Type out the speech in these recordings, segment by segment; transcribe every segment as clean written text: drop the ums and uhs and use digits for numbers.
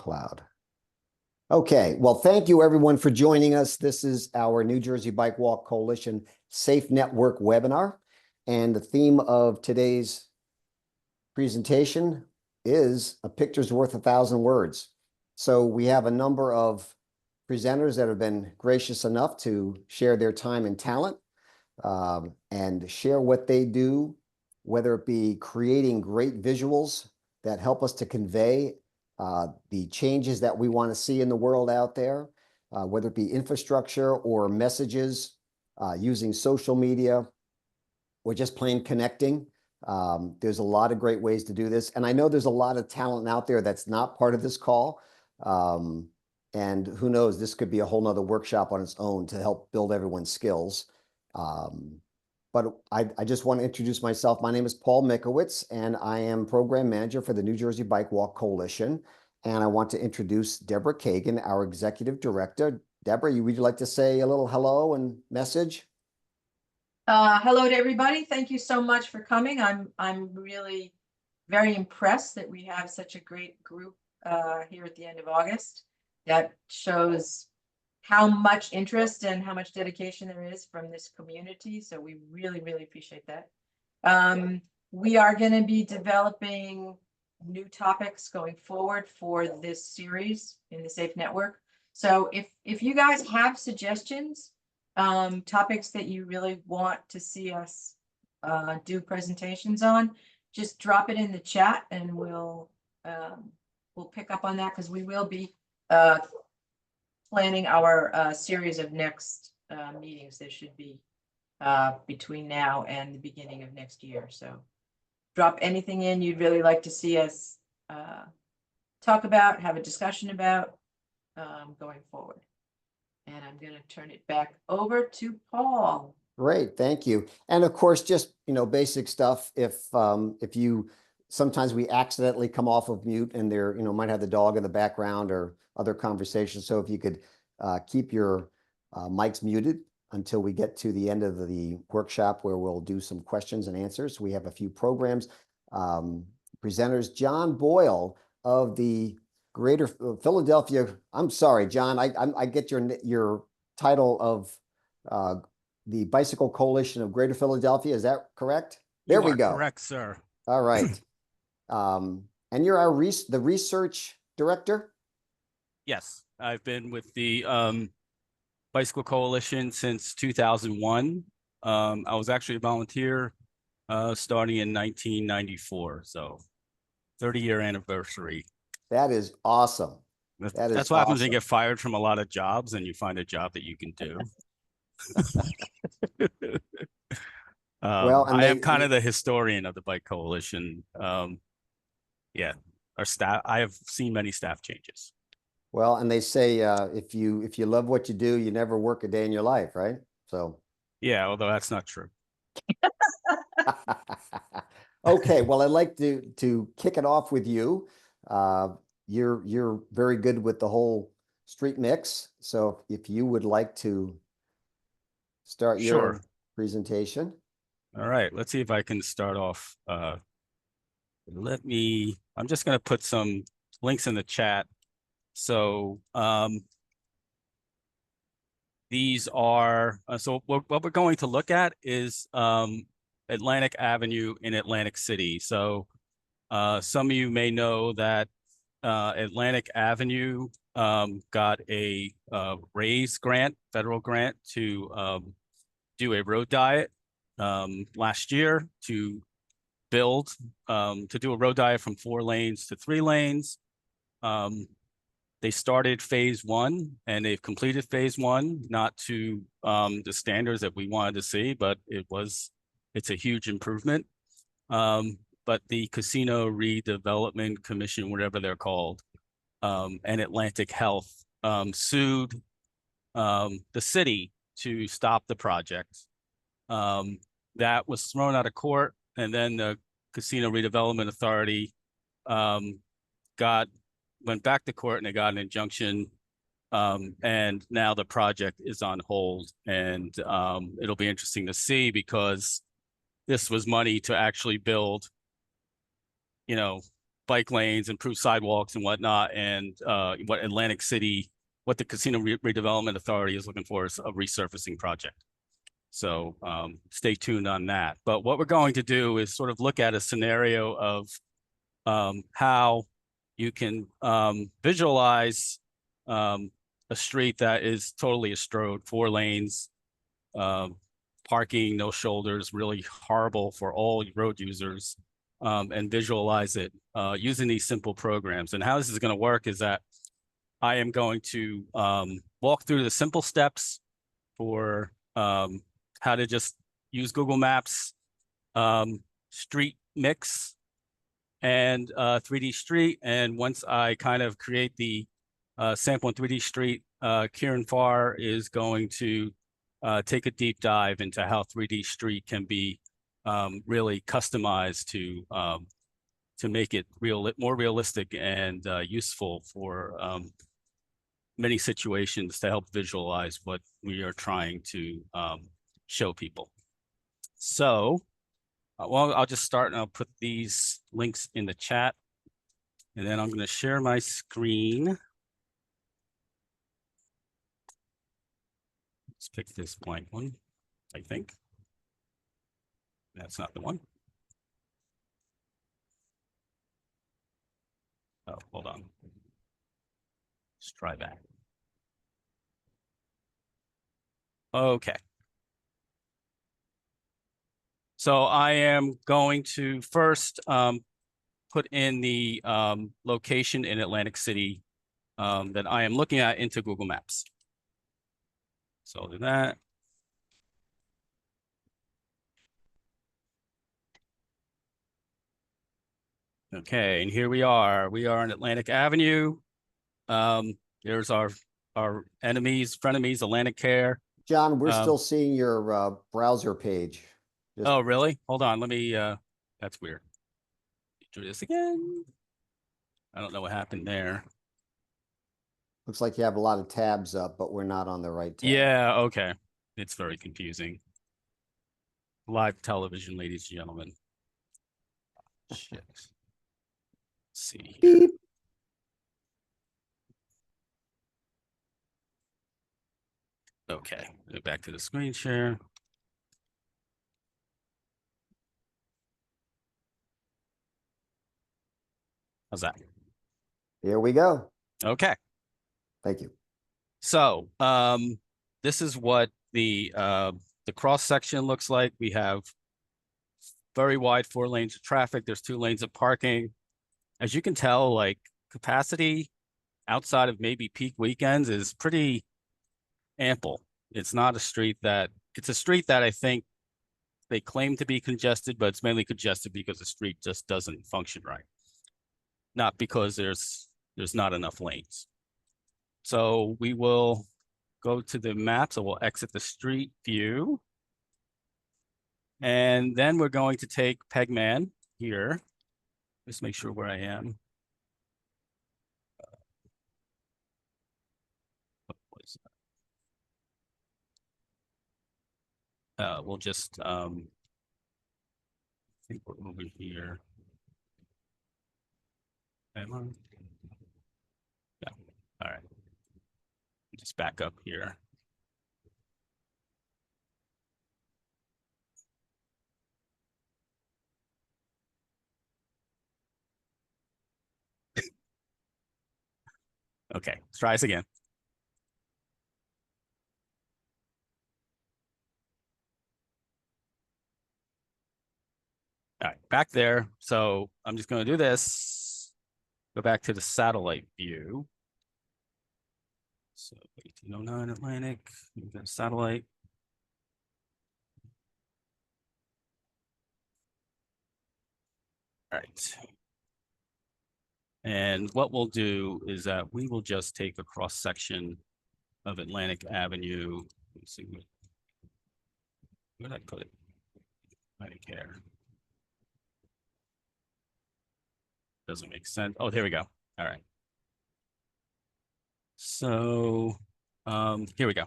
cloud. Okay, well, thank you everyone for joining us. This is our New Jersey Bike Walk Coalition Safe Network webinar. And the theme of today's presentation is a picture's worth 1,000 words. So we have a number of presenters that have been gracious enough to share their time and talent and share what they do, whether it be creating great visuals that help us to convey the changes that we want to see in the world out there, whether it be infrastructure or messages, using social media, or just plain connecting. There's a lot of great ways to do this. And I know there's a lot of talent out there that's not part of this call. And who knows, this could be a whole nother workshop on its own to help build everyone's skills. But I just want to introduce myself. My name is Paul Mikowitz, and I am program manager for the New Jersey Bike Walk Coalition. And I want to introduce Deborah Kagan, our executive director. Deborah, would you like to say a little hello and message? Hello to everybody. Thank you so much for coming. I'm really very impressed that we have such a great group here at the end of August. That shows how much interest and how much dedication there is from this community. So we really, really appreciate that. We are going to be developing new topics going forward for this series in the Safe Network. So if you guys have suggestions, topics that you really want to see us do presentations on, just drop it in the chat and we'll pick up on that, because we will be planning our series of next meetings. There should be between now and the beginning of next year. So drop anything in you'd really like to see us talk about, have a discussion about going forward. And I'm going to turn it back over to Paul. Great, thank you. And of course, just basic stuff. If you sometimes we accidentally come off of mute and there might have the dog in the background or other conversations. So if you could keep your mics muted until we get to the end of the workshop, where we'll do some questions and answers. We have a few programs. Presenters, John Boyle of the Greater Philadelphia. I'm sorry, John, I get your title of the Bicycle Coalition of Greater Philadelphia. Is that correct? There we go. Correct, sir. All right. And you're the research director? Yes, I've been with the Bicycle Coalition since 2001. I was actually a volunteer starting in 1994. So 30-year anniversary. That is awesome. That's what happens when you get fired from a lot of jobs and you find a job that you can do. Well, I am kind of the historian of the Bike Coalition. Yeah, our staff. I have seen many staff changes. Well, and they say if you love what you do, you never work a day in your life, right? So yeah, although that's not true. Okay, well, I'd like to kick it off with you. You're very good with the whole Streetmix. So if you would like to start your presentation. All right, let's see if I can start off. I'm just going to put some links in the chat. So these are, so what we're going to look at is Atlantic Avenue in Atlantic City. So some of you may know that Atlantic Avenue got a RAISE grant, federal grant, to do a road diet last year to build, to do a road diet from 4 lanes to 3 lanes. They started phase 1 and they've completed phase 1, not to the standards that we wanted to see, but it's a huge improvement. But the Casino Redevelopment Commission, whatever they're called, and Atlantic Health sued the city to stop the project. That was thrown out of court, and then the Casino Redevelopment Authority went back to court and they got an injunction, and now the project is on hold. And it'll be interesting to see, because this was money to actually build, bike lanes, improve sidewalks and whatnot. And what Atlantic City, what the Casino Redevelopment Authority is looking for is a resurfacing project. So stay tuned on that. But what we're going to do is sort of look at a scenario of how you can visualize a street that is totally a strode, 4 lanes, parking, no shoulders, really horrible for all road users, and visualize it using these simple programs. And how this is going to work is that I am going to walk through the simple steps for how to just use Google Maps, Streetmix, and 3D Street. And once I kind of create the sample in 3D Street, Kieran Farr is going to take a deep dive into how 3D Street can be really customized to make it more realistic and useful for many situations to help visualize what we are trying to show people. So, well, I'll just start and I'll put these links in the chat, and then I'm going to share my screen. Let's pick this blank one, I think. That's not the one. Oh, hold on. Let's try that. Okay. So I am going to first put in the location in Atlantic City that I am looking at into Google Maps. So I'll do that. Okay, and here we are. We are on Atlantic Avenue. There's our enemies, frenemies, Atlantic Care. John, we're still seeing your browser page. Oh, really? Hold on. Let me, that's weird. Do this again. I don't know what happened there. Looks like you have a lot of tabs up, but we're not on the right tab. Yeah, okay. It's very confusing. Live television, ladies and gentlemen. Shit. Let's see here. Beep. Okay, go back to the screen share. How's that? Here we go. Okay. Thank you. So this is what the cross section looks like. We have very wide 4 lanes of traffic. There's 2 lanes of parking. As you can tell, like capacity outside of maybe peak weekends is pretty ample. It's not a street that, it's a street that I think they claim to be congested, but it's mainly congested because the street just doesn't function right. Not because there's not enough lanes. So we will go to the map. So we'll exit the street view. And then we're going to take Pegman here. Just make sure where I am. We'll just, I think we're over here. Yeah, all right. Just back up here. Okay, let's try this again. All right, back there. So I'm just going to do this. Go back to the satellite view. So 1809 Atlantic, we've got satellite. All right. And what we'll do is that we will just take a cross section of Atlantic Avenue. Let's see, where did I put it? Atlantic Care. Doesn't make sense. Oh, there we go. All right. So here we go.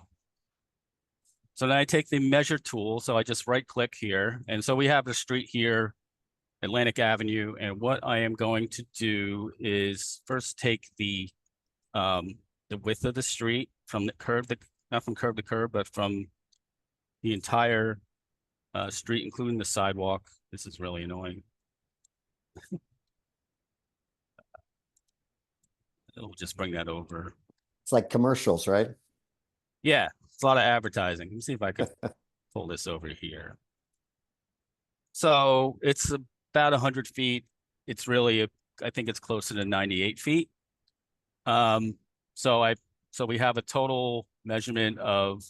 So then I take the measure tool. So I just right click here. And so we have the street here Atlantic Avenue. And what I am going to do is first take the width of the street from the curb, not from curb to curb, but from the entire street, including the sidewalk. This is really annoying. It'll just bring that over. It's like commercials, right? Yeah, it's a lot of advertising. Let me see if I can pull this over here. So it's about 100 feet. It's really, I think it's closer to 98 feet. So we have a total measurement of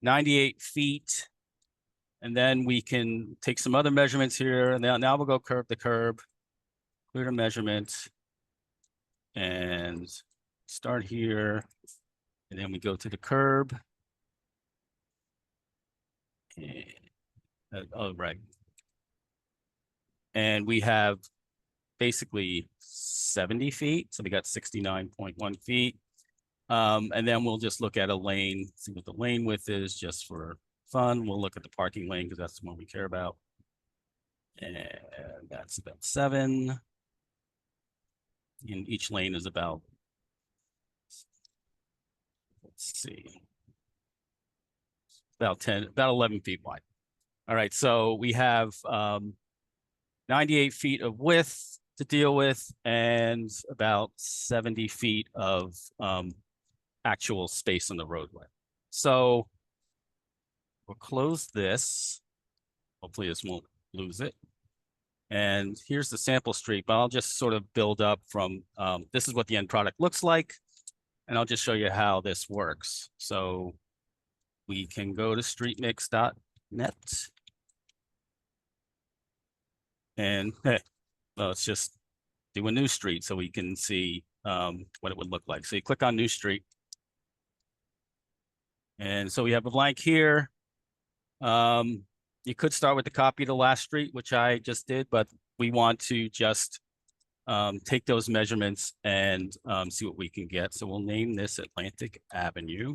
98 feet. And then we can take some other measurements here. And now we'll go curb to curb, clear the measurement, and start here. And then we go to the curb. And, oh, right. And we have basically 70 feet. So we got 69.1 feet. And then we'll just look at a lane, see what the lane width is just for fun. We'll look at the parking lane because that's the one we care about. And that's about 7. And each lane is about, let's see, about 11 feet wide. All right, so we have 98 feet of width to deal with and about 70 feet of actual space on the roadway. So we'll close this. Hopefully this won't lose it. And here's the sample street, but I'll just sort of build up from, this is what the end product looks like. And I'll just show you how this works. So we can go to streetmix.net. And hey, let's just do a new street so we can see what it would look like. So you click on new street. And so we have a blank here. You could start with the copy of the last street, which I just did, but we want to just take those measurements and see what we can get. So we'll name this Atlantic Avenue.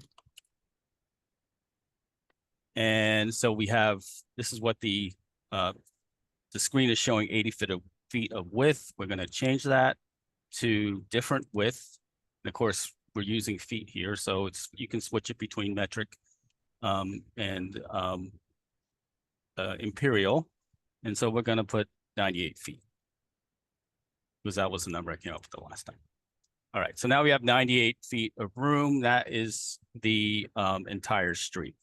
And so we have, this is what the screen is showing 80 feet of width. We're going to change that to different width. And of course, we're using feet here, so it's you can switch it between metric and imperial. And so we're going to put 98 feet because that was the number I came up with the last time. All right, so now we have 98 feet of room. That is the entire street.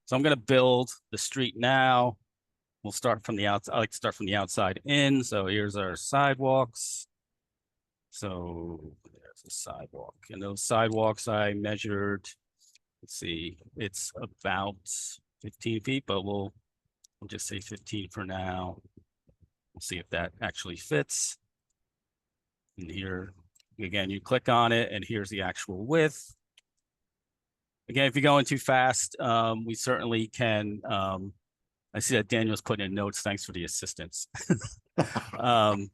So I'm going to build the street now. We'll start from the outside. I like to start from the outside in. So here's our sidewalks. So there's a sidewalk. And those sidewalks I measured, let's see, it's about 15 feet, but we'll just say 15 for now. We'll see if that actually fits. And here, again, you click on it and here's the actual width. Again, if you're going too fast, we certainly can, I see that Daniel's putting in notes. Thanks for the assistance. So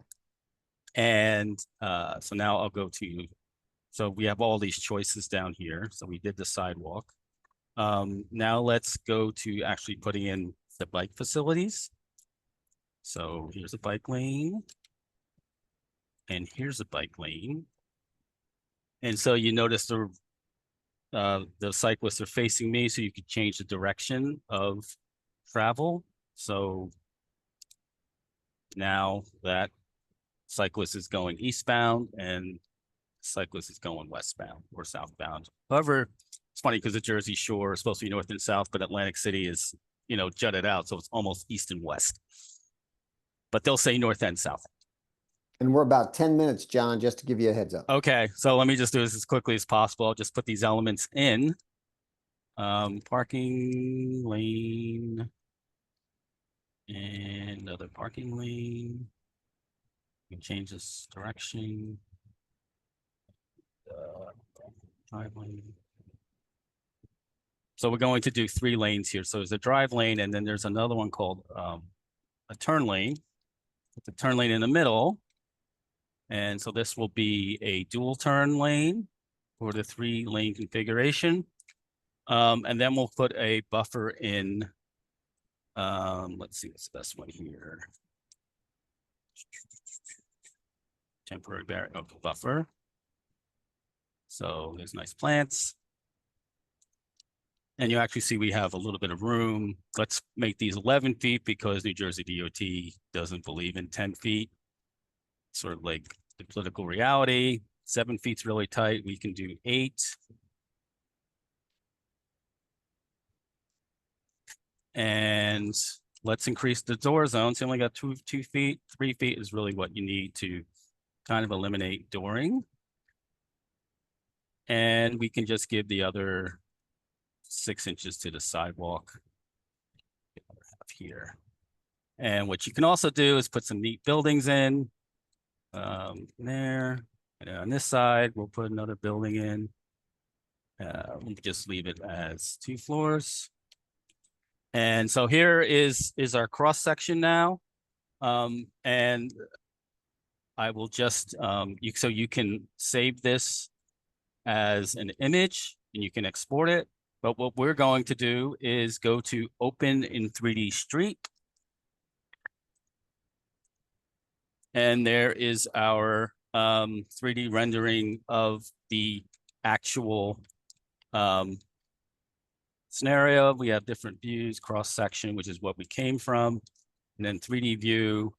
now I'll go to, so we have all these choices down here. So we did the sidewalk. Now let's go to actually putting in the bike facilities. So here's a bike lane. And here's a bike lane. And so you notice the cyclists are facing me, so you could change the direction of travel. So now that cyclist is going eastbound and cyclist is going westbound or southbound. However, it's funny because the Jersey Shore is supposed to be north and south, but Atlantic City is, you know, jutted out, so it's almost east and west. But they'll say north and south. And we're about 10 minutes, John, just to give you a heads up. Okay, so let me just do this as quickly as possible. I'll just put these elements in. Parking lane and another parking lane. We can change this direction. Drive lane. So we're going to do 3 lanes here. So there's a drive lane, and then there's another one called a turn lane. Put the turn lane in the middle. And so this will be a dual turn lane for the 3-lane configuration. And then we'll put a buffer in. Let's see what's the best one here. temporary barrier buffer. So there's nice plants. And you actually see we have a little bit of room. Let's make these 11 feet because New Jersey DOT doesn't believe in 10 feet. Sort of like the political reality. 7 feet's really tight. We can do 8. And let's increase the door zones. You only got 2 feet. 3 feet is really what you need to kind of eliminate dooring. And we can just give the other 6 inches to the sidewalk here. And what you can also do is put some neat buildings in there. And on this side, we'll put another building in. We'll just leave it as 2 floors. And so here is our cross section now. And I will just, so you can save this as an image and you can export it. But what we're going to do is go to Open in 3D Street. And there is our 3D rendering of the actual scenario. We have different views, cross section, which is what we came from, and then 3D view.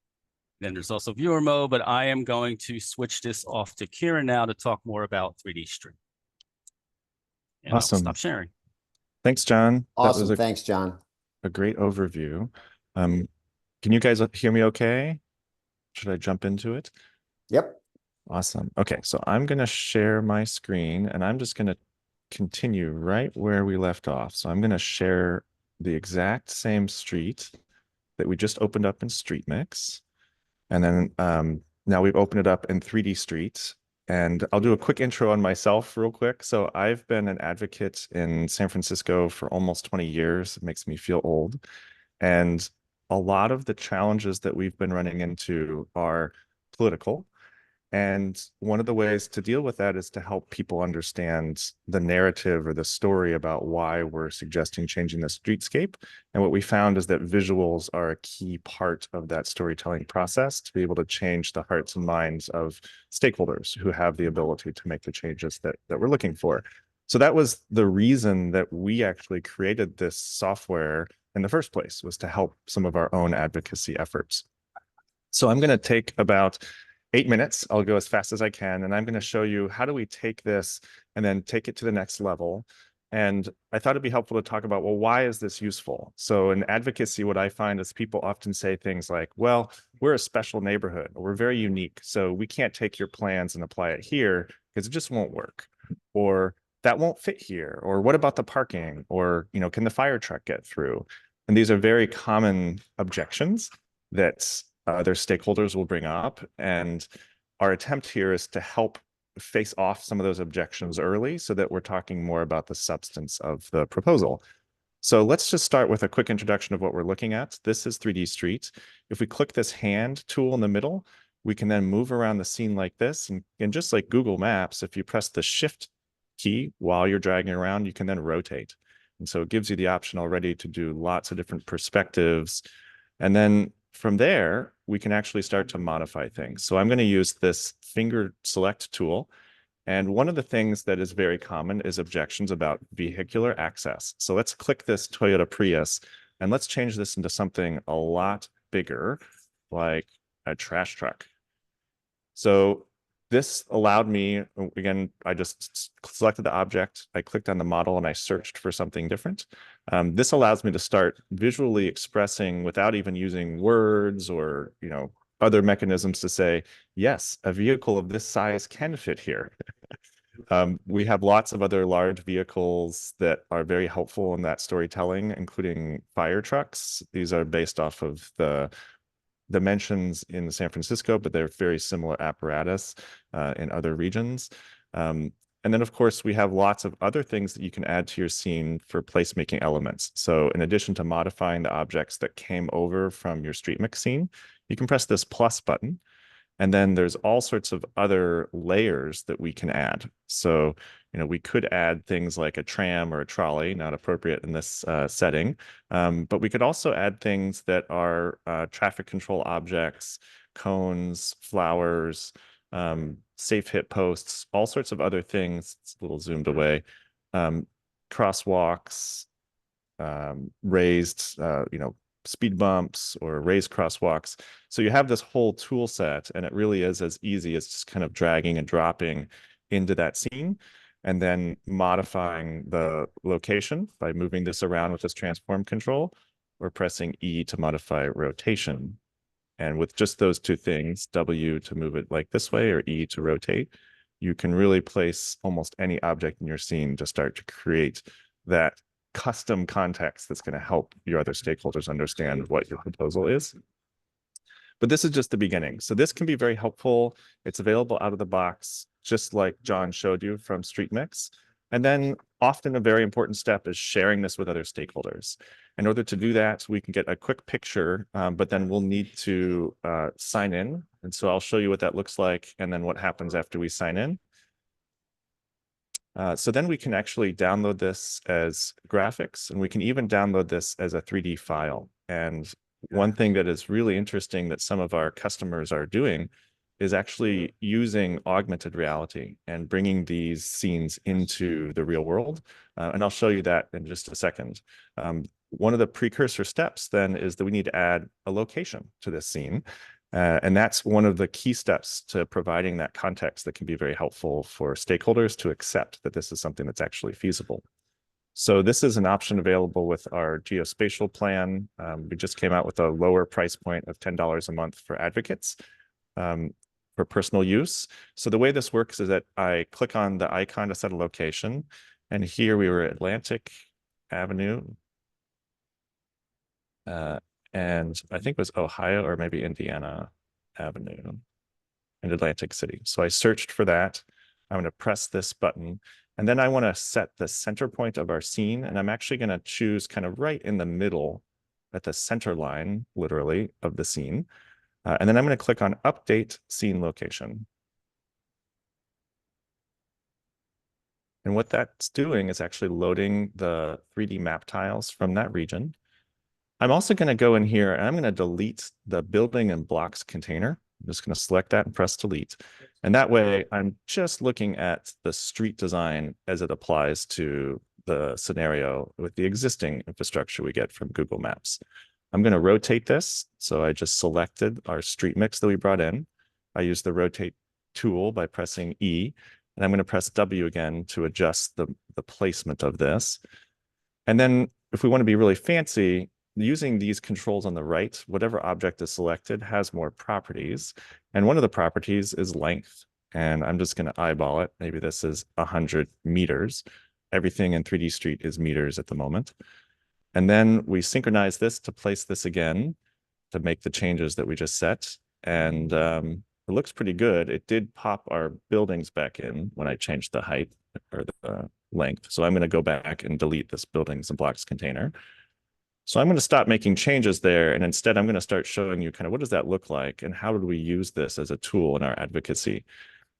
Then there's also viewer mode, but I am going to switch this off to Kieran now to talk more about 3D Street. And Awesome. I'll stop sharing. Thanks, John. Awesome. That was Thanks, John. a great overview. Can you guys hear me okay? Should I jump into it? Yep. Awesome. Okay, so I'm going to share my screen and I'm just going to continue right where we left off. So I'm going to share the exact same street that we just opened up in Streetmix. And then now we've opened it up in 3D Street. And I'll do a quick intro on myself real quick. So I've been an advocate in San Francisco for almost 20 years. It makes me feel old. And a lot of the challenges that we've been running into are political. And one of the ways to deal with that is to help people understand the narrative or the story about why we're suggesting changing the streetscape. And what we found is that visuals are a key part of that storytelling process to be able to change the hearts and minds of stakeholders who have the ability to make the changes that we're looking for. So that was the reason that we actually created this software in the first place, was to help some of our own advocacy efforts. So I'm going to take about 8 minutes. I'll go as fast as I can, and I'm going to show you how do we take this and then take it to the next level. And I thought it'd be helpful to talk about, well, why is this useful? So in advocacy, what I find is people often say things like, well, we're a special neighborhood, or we're very unique, so we can't take your plans and apply it here because it just won't work. Or that won't fit here. Or what about the parking? Or, you know, can the fire truck get through? And these are very common objections that their stakeholders will bring up. And our attempt here is to help face off some of those objections early so that we're talking more about the substance of the proposal. So let's just start with a quick introduction of what we're looking at. This is 3D Street. If we click this hand tool in the middle, we can then move around the scene like this. And just like Google Maps, if you press the Shift key while you're dragging around, you can then rotate. And so it gives you the option already to do lots of different perspectives. And then from there, we can actually start to modify things. So I'm going to use this finger select tool. And one of the things that is very common is objections about vehicular access. So let's click this Toyota Prius and let's change this into something a lot bigger, like a trash truck. So this allowed me, again, I just selected the object, I clicked on the model and I searched for something different. This allows me to start visually expressing without even using words or, you know, other mechanisms to say, yes, a vehicle of this size can fit here. We have lots of other large vehicles that are very helpful in that storytelling, including fire trucks. These are based off of the dimensions in San Francisco, but they're very similar apparatus in other regions. And then, of course, we have lots of other things that you can add to your scene for placemaking elements. So in addition to modifying the objects that came over from your Streetmix scene, you can press this plus button. And then there's all sorts of other layers that we can add. So, you know, we could add things like a tram or a trolley, not appropriate in this setting. But we could also add things that are traffic control objects. cones, flowers, safe hit posts, all sorts of other things. It's a little zoomed away. Crosswalks, raised, speed bumps or raised crosswalks. So you have this whole tool set, and it really is as easy as just kind of dragging and dropping into that scene and then modifying the location by moving this around with this transform control or pressing E to modify rotation. And with just those two things, W to move it like this way or E to rotate, you can really place almost any object in your scene to start to create that custom context that's going to help your other stakeholders understand what your proposal is. But this is just the beginning. So this can be very helpful. It's available out of the box, just like John showed you from Streetmix. And then often a very important step is sharing this with other stakeholders. In order to do that, we can get a quick picture, but then we'll need to sign in. And so I'll show you what that looks like and then what happens after we sign in. So then we can actually download this as graphics, and we can even download this as a 3D file. And one thing that is really interesting that some of our customers are doing is actually using augmented reality and bringing these scenes into the real world. And I'll show you that in just a second. One of the precursor steps then is that we need to add a location to this scene. And that's one of the key steps to providing that context that can be very helpful for stakeholders to accept that this is something that's actually feasible. So this is an option available with our geospatial plan. We just came out with a lower price point of $10 a month for advocates for personal use. So the way this works is that I click on the icon to set a location. And here we were at Atlantic Avenue. And I think it was Ohio or maybe Indiana Avenue in Atlantic City. So I searched for that. I'm going to press this button. And then I want to set the center point of our scene. And I'm actually going to choose kind of right in the middle at the center line, literally, of the scene. And then I'm going to click on Update Scene Location. And what that's doing is actually loading the 3D map tiles from that region. I'm also going to go in here and I'm going to delete the building and blocks container. I'm just going to select that and press delete. And that way I'm just looking at the street design as it applies to the scenario with the existing infrastructure we get from Google Maps. I'm going to rotate this. So I just selected our street mix that we brought in. I use the rotate tool by pressing E, and I'm going to press W again to adjust the placement of this. And then if we want to be really fancy, using these controls on the right, whatever object is selected has more properties. And one of the properties is length. And I'm just going to eyeball it. Maybe this is 100 meters. Everything in 3D Street is meters at the moment. And then we synchronize this to place this again to make the changes that we just set. And it looks pretty good. It did pop our buildings back in when I changed the height or the length. So I'm going to go back and delete this buildings and blocks container. So I'm going to stop making changes there. And instead, I'm going to start showing you kind of what does that look like and how do we use this as a tool in our advocacy.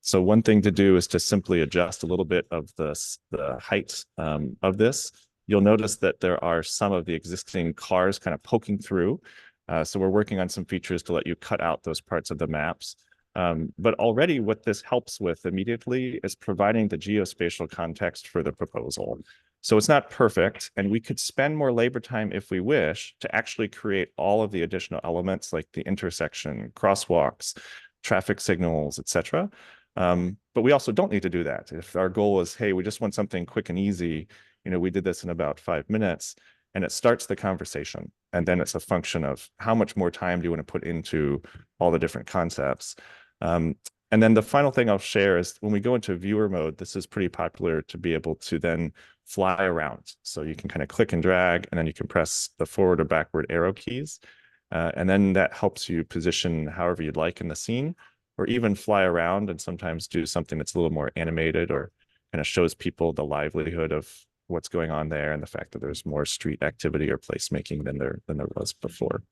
So one thing to do is to simply adjust a little bit of the height of this. You'll notice that there are some of the existing cars kind of poking through. So we're working on some features to let you cut out those parts of the maps. But already what this helps with immediately is providing the geospatial context for the proposal. So it's not perfect, and we could spend more labor time if we wish to actually create all of the additional elements like the intersection, crosswalks, traffic signals, etc. But we also don't need to do that. If our goal is, hey, we just want something quick and easy, we did this in about 5 minutes, and it starts the conversation. And then it's a function of how much more time do you want to put into all the different concepts. And then the final thing I'll share is when we go into viewer mode, this is pretty popular to be able to then fly around. So you can kind of click and drag, and then you can press the forward or backward arrow keys. And then that helps you position however you'd like in the scene, or even fly around and sometimes do something that's a little more animated or kind of shows people the livelihood of what's going on there and the fact that there's more street activity or placemaking than there was before.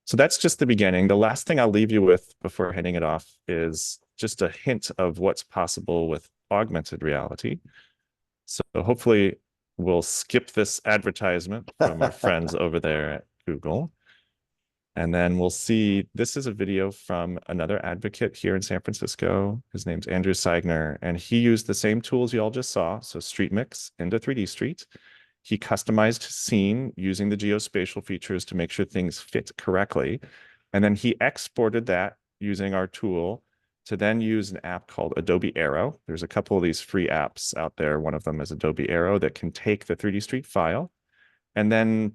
So that's just the beginning. The last thing I'll leave you with before handing it off is just a hint of what's possible with augmented reality. So hopefully we'll skip this advertisement from our friends over there at Google. And then we'll see, this is a video from another advocate here in San Francisco. His name's Andrew Seigner, and he used the same tools you all just saw. So Streetmix into 3D Street. He customized his scene using the geospatial features to make sure things fit correctly. And then he exported that using our tool to then use an app called Adobe Aero. There's a couple of these free apps out there. One of them is Adobe Aero that can take the 3D Street file. And then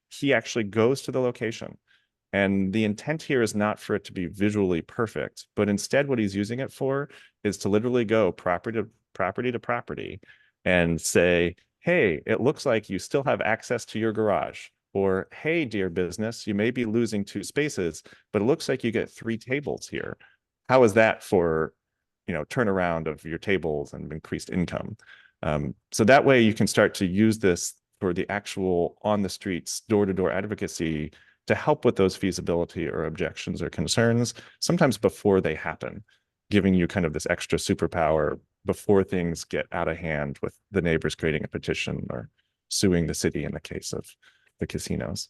he actually goes to the location. And the intent here is not for it to be visually perfect, but instead what he's using it for is to literally go property to property and say, hey, it looks like you still have access to your garage. Or, hey, dear business, you may be losing 2 spaces, but it looks like you get 3 tables here. How is that for, turnaround of your tables and increased income? So that way you can start to use this for the actual on the streets, door-to-door advocacy to help with those feasibility or objections or concerns, sometimes before they happen, giving you kind of this extra superpower before things get out of hand with the neighbors creating a petition or suing the city in the case of the casinos.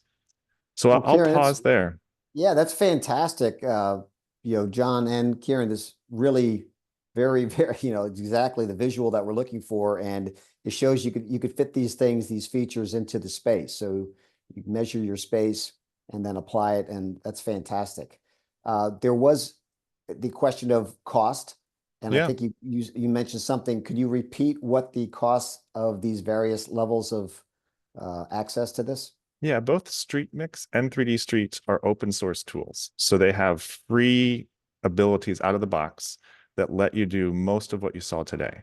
So Well, I'll Kieran, pause there. Yeah, that's fantastic. John and Kieran, this really very, very, it's exactly the visual that we're looking for. And it shows you could fit these things, these features into the space. So you measure your space and then apply it. And that's fantastic. There was the question of cost. And I think you mentioned something. Could you repeat what the cost of these various levels of access to this? Yeah, both Streetmix and 3D Street are open source tools. So they have free abilities out of the box that let you do most of what you saw today.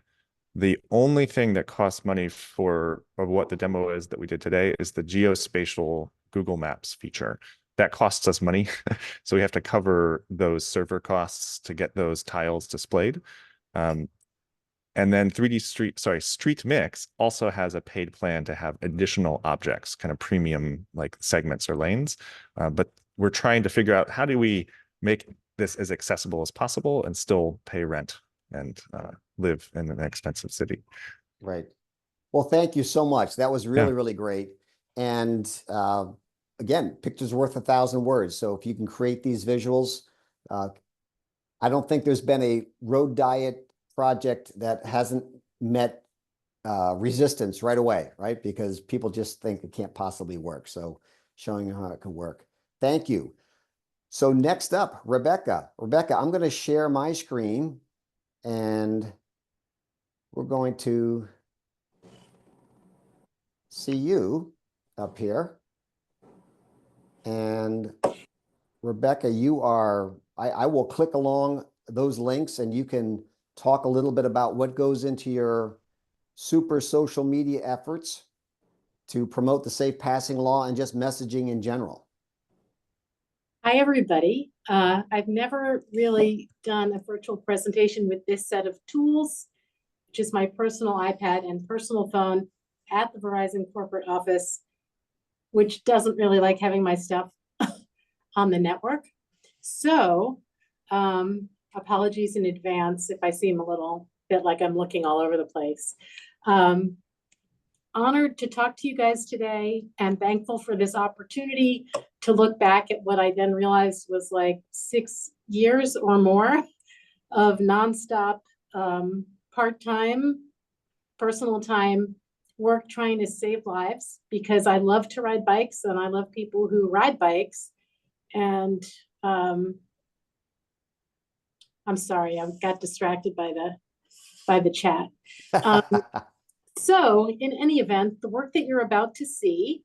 The only thing that costs money for what the demo is that we did today is the geospatial Google Maps feature. That costs us money. So we have to cover those server costs to get those tiles displayed. And then Streetmix also has a paid plan to have additional objects, kind of premium like segments or lanes. But we're trying to figure out how do we make this as accessible as possible and still pay rent and live in an expensive city. Right. Well, thank you so much. That was really, really great. And again, picture's worth 1,000 words. So if you can create these visuals, I don't think there's been a road diet project that hasn't met resistance right away, right? Because people just think it can't possibly work. So showing you how it can work. Thank you. So next up, Rebecca. Rebecca, I'm going to share my screen and we're going to see you up here. And Rebecca, I will click along those links and you can talk a little bit about what goes into your super social media efforts to promote the safe passing law and just messaging in general. Hi, everybody. I've never really done a virtual presentation with this set of tools, which is my personal iPad and personal phone at the Verizon corporate office, which doesn't really like having my stuff on the network. So apologies in advance if I seem a little bit like I'm looking all over the place. Honored to talk to you guys today and thankful for this opportunity to look back at what I then realized was like 6 years or more of nonstop part-time personal time work trying to save lives, because I love to ride bikes and I love people who ride bikes. And I'm sorry, I got distracted by the chat. So in any event, the work that you're about to see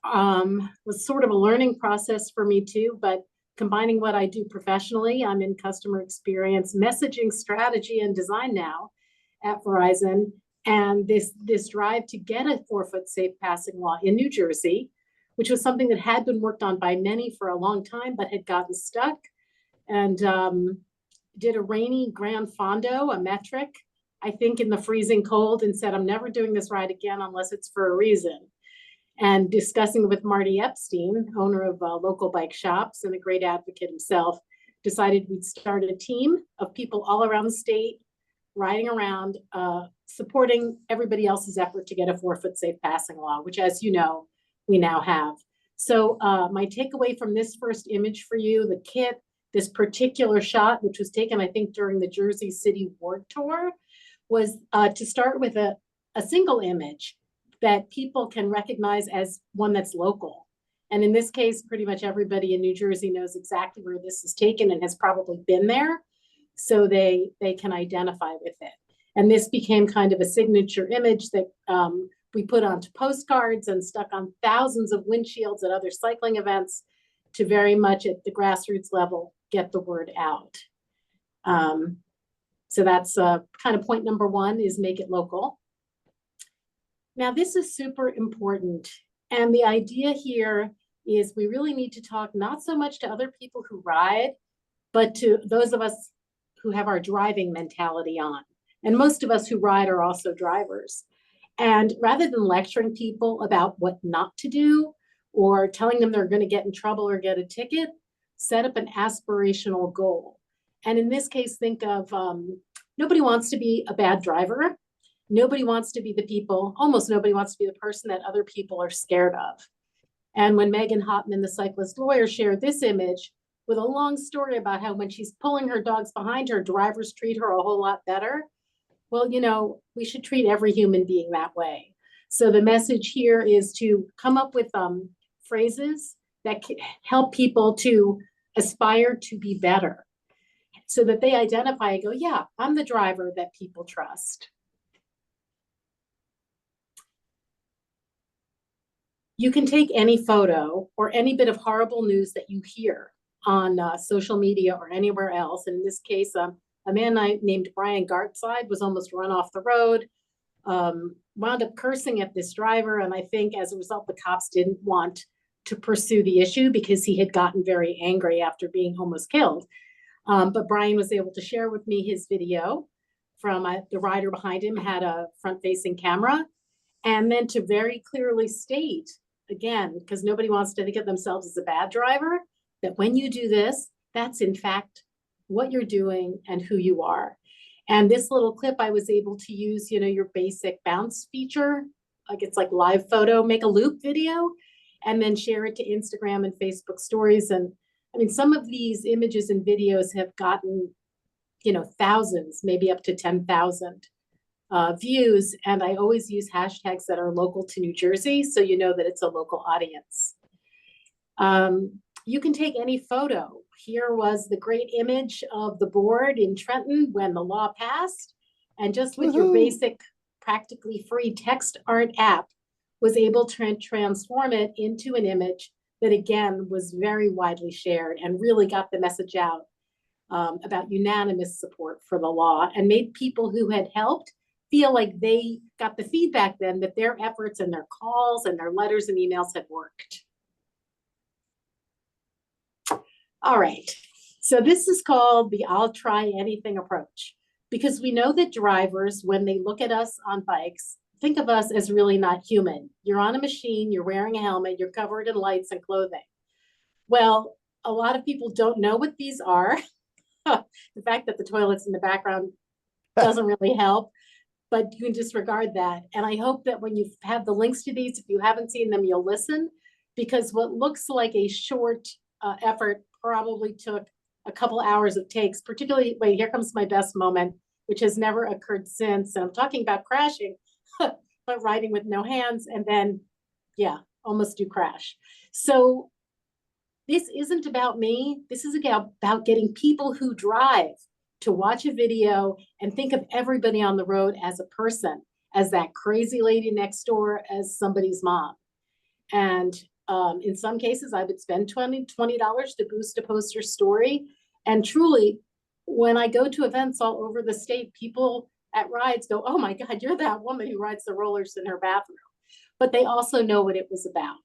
was sort of a learning process for me too, but combining what I do professionally, I'm in customer experience, messaging strategy and design now at Verizon, and this drive to get a 4-foot safe passing law in New Jersey, which was something that had been worked on by many for a long time, but had gotten stuck, and did a rainy Grand Fondo, a metric, I think in the freezing cold, and said, I'm never doing this ride again unless it's for a reason. And discussing with Marty Epstein, owner of local bike shops and a great advocate himself, decided we'd start a team of people all around the state, riding around, supporting everybody else's effort to get a 4-foot safe passing law, which, as you know, we now have. So my takeaway from this first image for you, the kit, this particular shot, which was taken, I think, during the Jersey City Ward Tour, was to start with a single image that people can recognize as one that's local. And in this case, pretty much everybody in New Jersey knows exactly where this is taken and has probably been there, so they can identify with it. And this became kind of a signature image that we put onto postcards and stuck on thousands of windshields at other cycling events to very much at the grassroots level get the word out. So that's kind of point number one, is make it local. Now, this is super important. And the idea here is we really need to talk not so much to other people who ride, but to those of us who have our driving mentality on. And most of us who ride are also drivers. And rather than lecturing people about what not to do or telling them they're going to get in trouble or get a ticket, set up an aspirational goal. And in this case, think of nobody wants to be a bad driver. Nobody wants to be the people, almost nobody wants to be the person that other people are scared of. And when Megan Hopman, the cyclist lawyer, shared this image with a long story about how when she's pulling her dogs behind her, drivers treat her a whole lot better. Well, you know, we should treat every human being that way. So the message here is to come up with phrases that can help people to aspire to be better, so that they identify and go, yeah, I'm the driver that people trust. You can take any photo or any bit of horrible news that you hear on social media or anywhere else. And in this case, a man named Brian Gartside was almost run off the road, wound up cursing at this driver. And I think as a result, the cops didn't want to pursue the issue because he had gotten very angry after being almost killed. But Brian was able to share with me his video from the rider behind him had a front-facing camera. And then to very clearly state, again, because nobody wants to think of themselves as a bad driver, that when you do this, that's in fact what you're doing and who you are. And this little clip I was able to use, you know, your basic bounce feature, like it's like live photo, make a loop video, and then share it to Instagram and Facebook stories. And I mean, some of these images and videos have gotten, you know, thousands, maybe up to 10,000 views. And I always use hashtags that are local to New Jersey, so you know that it's a local audience. You can take any photo. Here was the great image of the board in Trenton when the law passed. And just with your basic, practically free text art app, was able to transform it into an image that, again, was very widely shared and really got the message out about unanimous support for the law, and made people who had helped feel like they got the feedback then that their efforts and their calls and their letters and emails had worked. All right, so this is called the I'll try anything approach, because we know that drivers, when they look at us on bikes, think of us as really not human. You're on a machine, you're wearing a helmet, you're covered in lights and clothing. Well, a lot of people don't know what these are. The fact that the toilet's in the background doesn't really help, but you can disregard that. And I hope that when you have the links to these, if you haven't seen them, you'll listen, because what looks like a short effort probably took a couple hours of takes, particularly, wait, here comes my best moment, which has never occurred since. And I'm talking about crashing, but riding with no hands, and then, yeah, almost do crash. So this isn't about me. This is about getting people who drive to watch a video and think of everybody on the road as a person, as that crazy lady next door, as somebody's mom. And in some cases, I would spend $20 to boost a poster story. And truly, when I go to events all over the state, people at rides go, oh my God, you're that woman who rides the rollers in her bathroom. But they also know what it was about.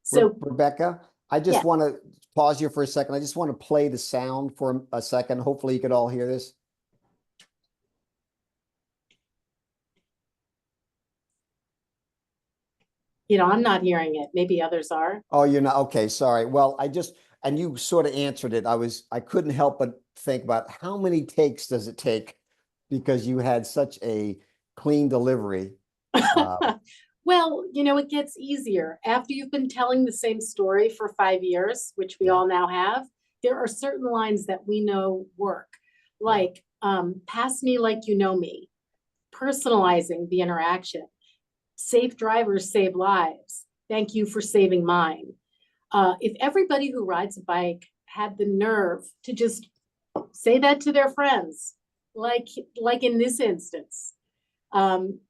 So Rebecca, I just want to pause you for a second. I just want to play the sound for a second. Hopefully you could all hear this. You know, I'm not hearing it. Maybe others are. Oh, you're not? Okay, sorry. Well, and you sort of answered it. I couldn't help but think about how many takes does it take, because you had such a clean delivery. Well, it gets easier. After you've been telling the same story for 5 years, which we all now have, there are certain lines that we know work, like pass me like you know me, personalizing the interaction, safe drivers save lives, thank you for saving mine. If everybody who rides a bike had the nerve to just say that to their friends, like in this instance, when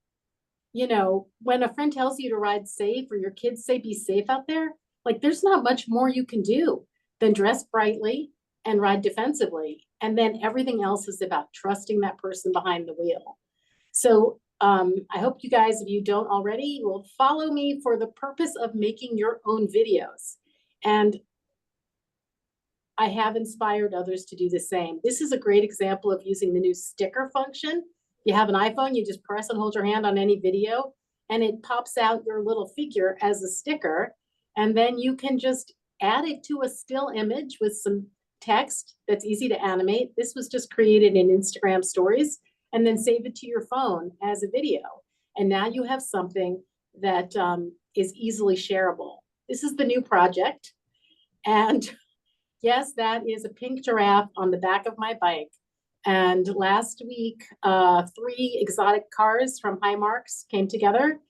a friend tells you to ride safe or your kids say be safe out there, like there's not much more you can do than dress brightly and ride defensively. And then everything else is about trusting that person behind the wheel. So I hope you guys, if you don't already, will follow me for the purpose of making your own videos. And I have inspired others to do the same. This is a great example of using the new sticker function. You have an iPhone, you just press and hold your hand on any video, and it pops out your little figure as a sticker. And then you can just add it to a still image with some text that's easy to animate. This was just created in Instagram stories, and then save it to your phone as a video. And now you have something that is easily shareable. This is the new project. And yes, that is a pink giraffe on the back of my bike. And last week, 3 exotic cars from Highmarks came together.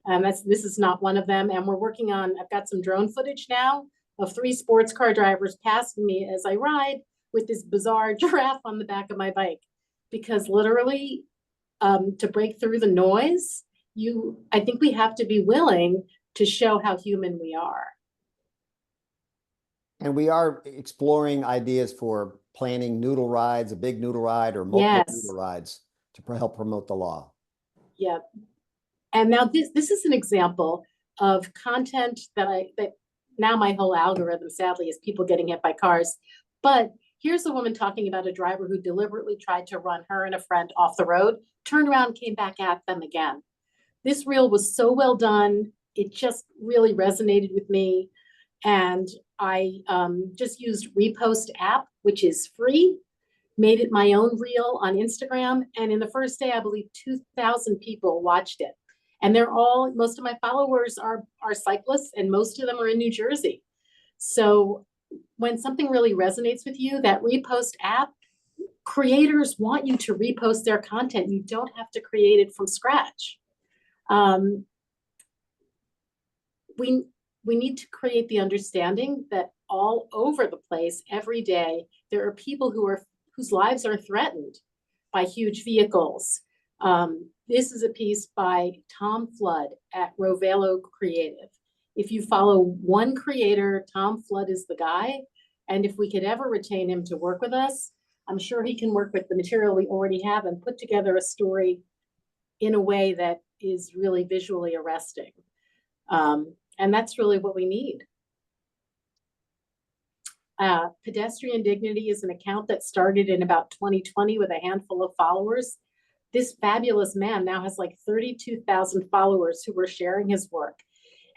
This is not one of them. And we're working on, I've got some drone footage now of 3 sports car drivers passing me as I ride with this bizarre giraffe on the back of my bike. Because literally, to break through the noise, I think we have to be willing to show how human we are. And we are exploring ideas for planning noodle rides, a big noodle ride or multiple noodle rides to help promote the law. Yep. And now this is an example of content that now my whole algorithm, sadly, is people getting hit by cars. But here's a woman talking about a driver who deliberately tried to run her and a friend off the road, turned around, came back at them again. This reel was so well done. It just really resonated with me. And I just used Repost app, which is free, made it my own reel on Instagram. And in the first day, I believe 2,000 people watched it. And most of my followers are cyclists, and most of them are in New Jersey. So when something really resonates with you, that Repost app, creators want you to repost their content. You don't have to create it from scratch. We need to create the understanding that all over the place, every day, there are people whose lives are threatened by huge vehicles. This is a piece by Tom Flood at Rovelo Creative. If you follow one creator, Tom Flood is the guy. And if we could ever retain him to work with us, I'm sure he can work with the material we already have and put together a story in a way that is really visually arresting. And that's really what we need. Pedestrian Dignity is an account that started in about 2020 with a handful of followers. This fabulous man now has like 32,000 followers who are sharing his work.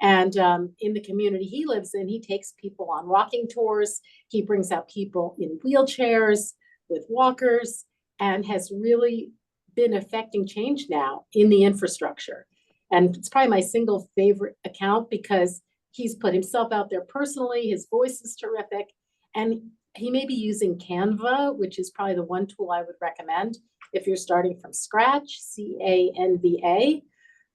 And in the community he lives in, he takes people on walking tours. He brings out people in wheelchairs with walkers, and has really been affecting change now in the infrastructure. And it's probably my single favorite account because he's put himself out there personally. His voice is terrific. And he may be using Canva, which is probably the one tool I would recommend if you're starting from scratch, Canva.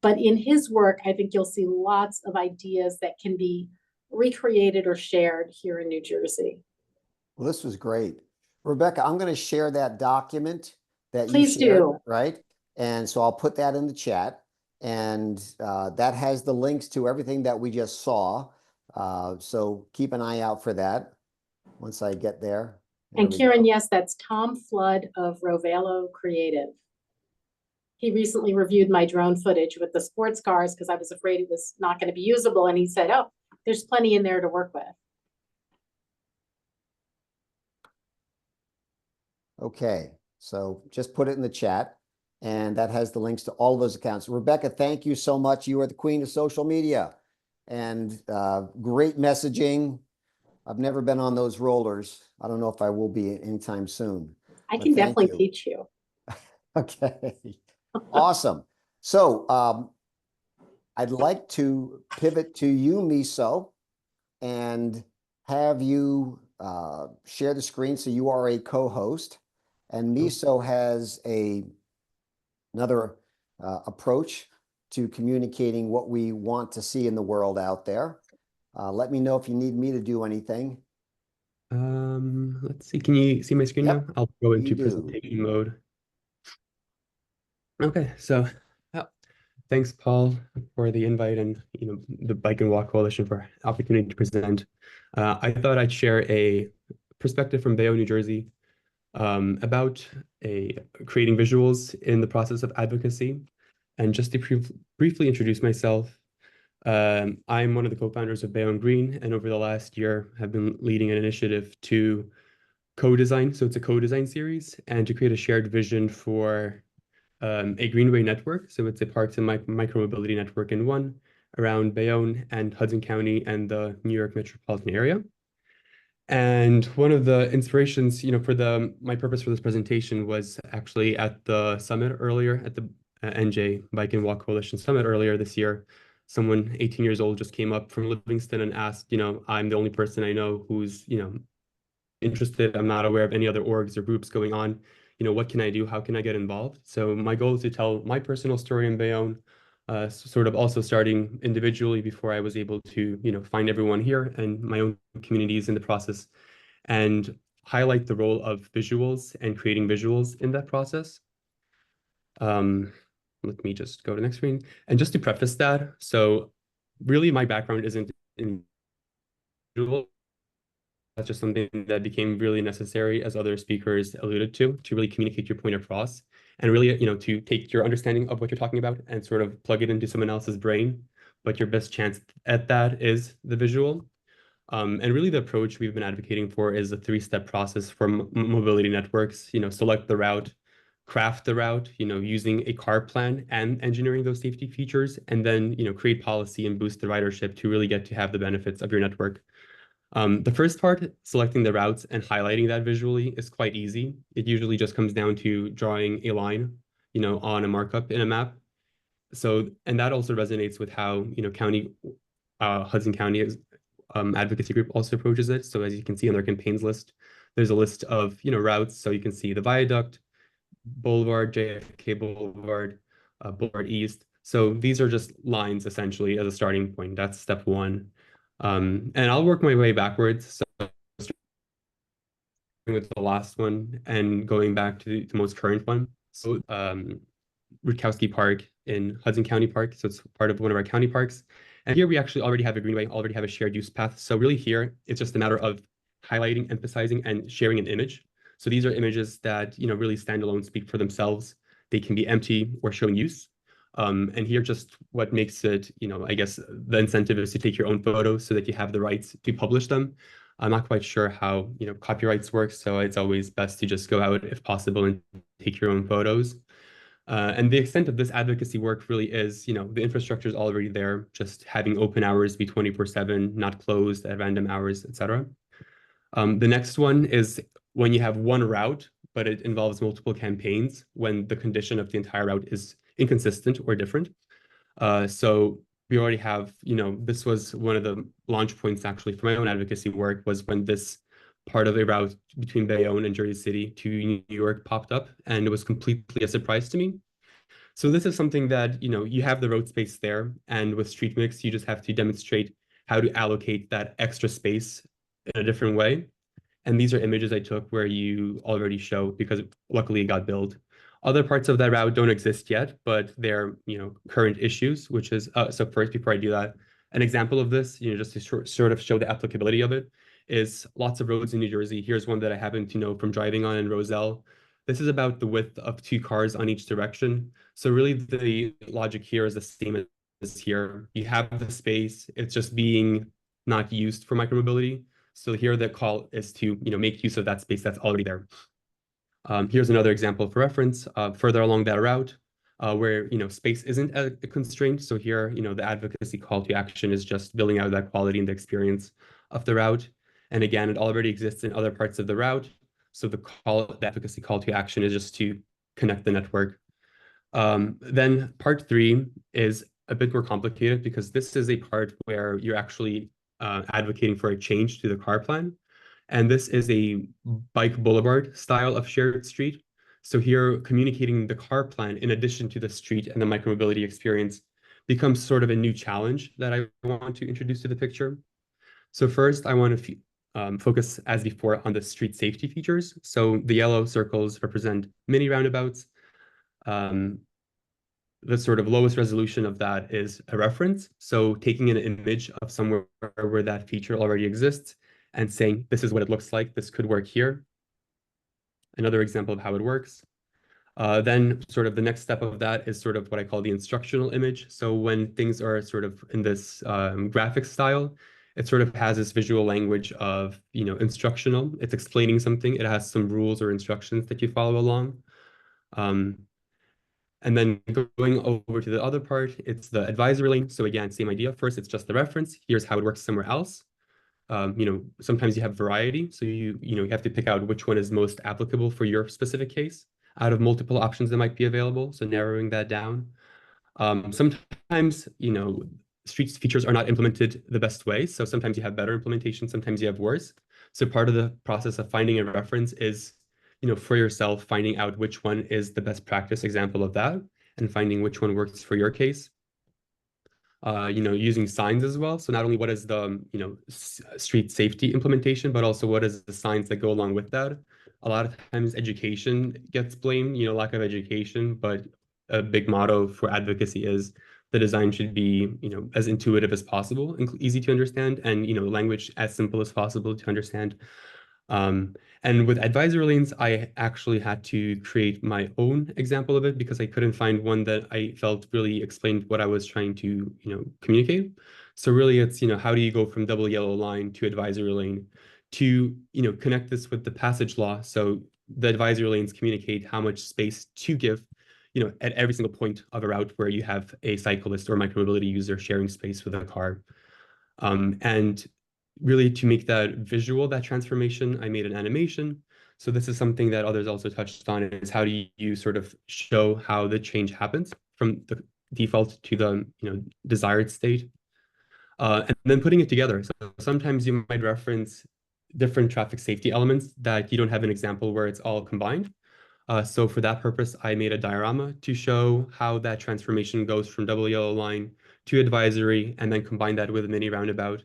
But in his work, I think you'll see lots of ideas that can be recreated or shared here in New Jersey. Well, this was great. Rebecca, I'm going to share that document that Please you shared, do. right? And so I'll put that in the chat. And that has the links to everything that we just saw. So keep an eye out for that once I get there. And Kieran, yes, that's Tom Flood of Rovelo Creative. He recently reviewed my drone footage with the sports cars because I was afraid it was not going to be usable. And he said, oh, there's plenty in there to work with. Okay, so just put it in the chat, and that has the links to all of those accounts. Rebecca, thank you so much. You are the queen of social media, and great messaging. I've never been on those rollers. I don't know if I will be anytime soon. I can definitely teach you. Okay, awesome. So I'd like to pivot to you, Miso, and have you share the screen. So you are a co-host, and Miso has another approach to communicating what we want to see in the world out there. Let me know if you need me to do anything. Let's see. Can you see my screen Yep, now? I'll go we into do. presentation mode. Okay, so thanks, Paul, for the invite and the Bike and Walk Coalition for opportunity to present. I thought I'd share a perspective from Bayonne, New Jersey, about creating visuals in the process of advocacy. And just to briefly introduce myself, I'm one of the co-founders of Bayonne Green, and over the last year have been leading an initiative to co-design. So it's a co-design series, and to create a shared vision for a greenway network. So it's a parks and micromobility network in one around Bayonne and Hudson County and the New York metropolitan area. And one of the inspirations, for my purpose for this presentation was actually at the summit earlier, at the NJ Bike and Walk Coalition Summit earlier this year. Someone 18 years old just came up from Livingston and asked, I'm the only person I know who's, interested. I'm not aware of any other orgs or groups going on. What can I do? How can I get involved? So my goal is to tell my personal story in Bayonne, sort of also starting individually before I was able to, find everyone here and my own communities in the process, and highlight the role of visuals and creating visuals in that process. Let me just go to the next screen. And just to preface that, so really my background isn't in visual. That's just something that became really necessary, as other speakers alluded to really communicate your point across, and really, to take your understanding of what you're talking about and sort of plug it into someone else's brain. But your best chance at that is the visual. And really the approach we've been advocating for is a 3-step process for mobility networks. Select the route, craft the route, using a car plan and engineering those safety features, and then, create policy and boost the ridership to really get to have the benefits of your network. The first part, selecting the routes and highlighting that visually, is quite easy. It usually just comes down to drawing a line, on a markup in a map. So, and that also resonates with how, Hudson County advocacy group also approaches it. So as you can see on their campaigns list, there's a list of, routes. So you can see the Viaduct, Boulevard, JFK Boulevard, Boulevard East. So these are just lines essentially as a starting point. That's step one. And I'll work my way backwards. So with the last one and going back to the most current one. So Rutkowski Park in Hudson County Park. So it's part of one of our county parks. And here we actually already have a greenway, already have a shared use path. So really here, it's just a matter of highlighting, emphasizing, and sharing an image. So these are images that, really stand alone, speak for themselves. They can be empty or showing use. And here just what makes it, I guess the incentive is to take your own photos so that you have the rights to publish them. I'm not quite sure how, copyrights work. So it's always best to just go out if possible and take your own photos. And the extent of this advocacy work really is, the infrastructure is already there, just having open hours be 24/7, not closed at random hours, etc. The next one is when you have one route, but it involves multiple campaigns, when the condition of the entire route is inconsistent or different. So we already have, this was one of the launch points actually for my own advocacy work, was when this part of a route between Bayonne and Jersey City to New York popped up, and it was completely a surprise to me. So this is something that, you have the road space there, and with Streetmix, you just have to demonstrate how to allocate that extra space in a different way. And these are images I took where you already show, because luckily it got built. Other parts of that route don't exist yet, but they're, current issues, which is, so first, before I do that, an example of this, just to sort of show the applicability of it, is lots of roads in New Jersey. Here's one that I happen to know from driving on in Roselle. This is about the width of 2 cars on each direction. So really the logic here is the same as here. You have the space, it's just being not used for micromobility. So here the call is to, make use of that space that's already there. Here's another example for reference, further along that route, where, space isn't a constraint. So here, the advocacy call to action is just building out that quality and the experience of the route. And again, it already exists in other parts of the route. So the advocacy call to action is just to connect the network. Then part 3 is a bit more complicated because this is a part where you're actually advocating for a change to the car plan. And this is a bike boulevard style of shared street. So here, communicating the car plan in addition to the street and the micromobility experience becomes sort of a new challenge that I want to introduce to the picture. So first, I want to focus, as before, on the street safety features. So the yellow circles represent mini roundabouts. The sort of lowest resolution of that is a reference. So taking an image of somewhere where that feature already exists and saying, this is what it looks like, this could work here. Another example of how it works. Then sort of the next step of that is sort of what I call the instructional image. So when things are sort of in this graphic style, it sort of has this visual language of, instructional. It's explaining something. It has some rules or instructions that you follow along. And then going over to the other part, it's the advisory lane. So again, same idea. First, it's just the reference. Here's how it works somewhere else. Sometimes you have variety. So you have to pick out which one is most applicable for your specific case out of multiple options that might be available. So narrowing that down. Sometimes, street features are not implemented the best way. So sometimes you have better implementation, sometimes you have worse. So part of the process of finding a reference is, for yourself, finding out which one is the best practice example of that and finding which one works for your case. Using signs as well. So not only what is the, street safety implementation, but also what is the signs that go along with that. A lot of times education gets blamed, lack of education, but a big motto for advocacy is the design should be, as intuitive as possible and easy to understand, and, language as simple as possible to understand. And with advisory lanes, I actually had to create my own example of it because I couldn't find one that I felt really explained what I was trying to, communicate. So really it's, how do you go from double yellow line to advisory lane to, connect this with the passage law. So the advisory lanes communicate how much space to give, at every single point of a route where you have a cyclist or micromobility user sharing space with a car. And really to make that visual, that transformation, I made an animation. So this is something that others also touched on, is how do you sort of show how the change happens from the default to the desired state. And then putting it together. So sometimes you might reference different traffic safety elements that you don't have an example where it's all combined. So for that purpose, I made a diorama to show how that transformation goes from double yellow line to advisory, and then combine that with a mini roundabout.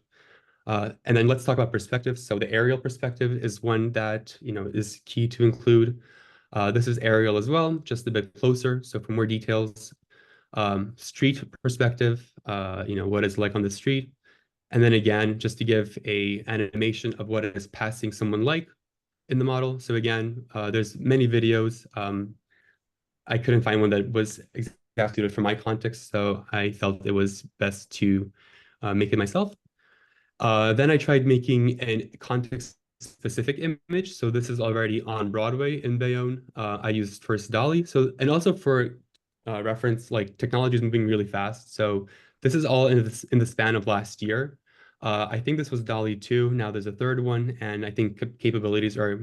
And then let's talk about perspective. So the aerial perspective is one that, is key to include. This is aerial as well, just a bit closer. So for more details, street perspective, what it's like on the street. And then again, just to give an animation of what is passing someone like in the model. So again, there's many videos. I couldn't find one that was exactly suited for my context, so I felt it was best to make it myself. Then I tried making a context-specific image. So this is already on Broadway in Bayonne. I used first DALL-E. So, and also for reference, like technology is moving really fast. So this is all in the span of last year. I think this was DALL-E 2. Now there's a third one, and I think capabilities are,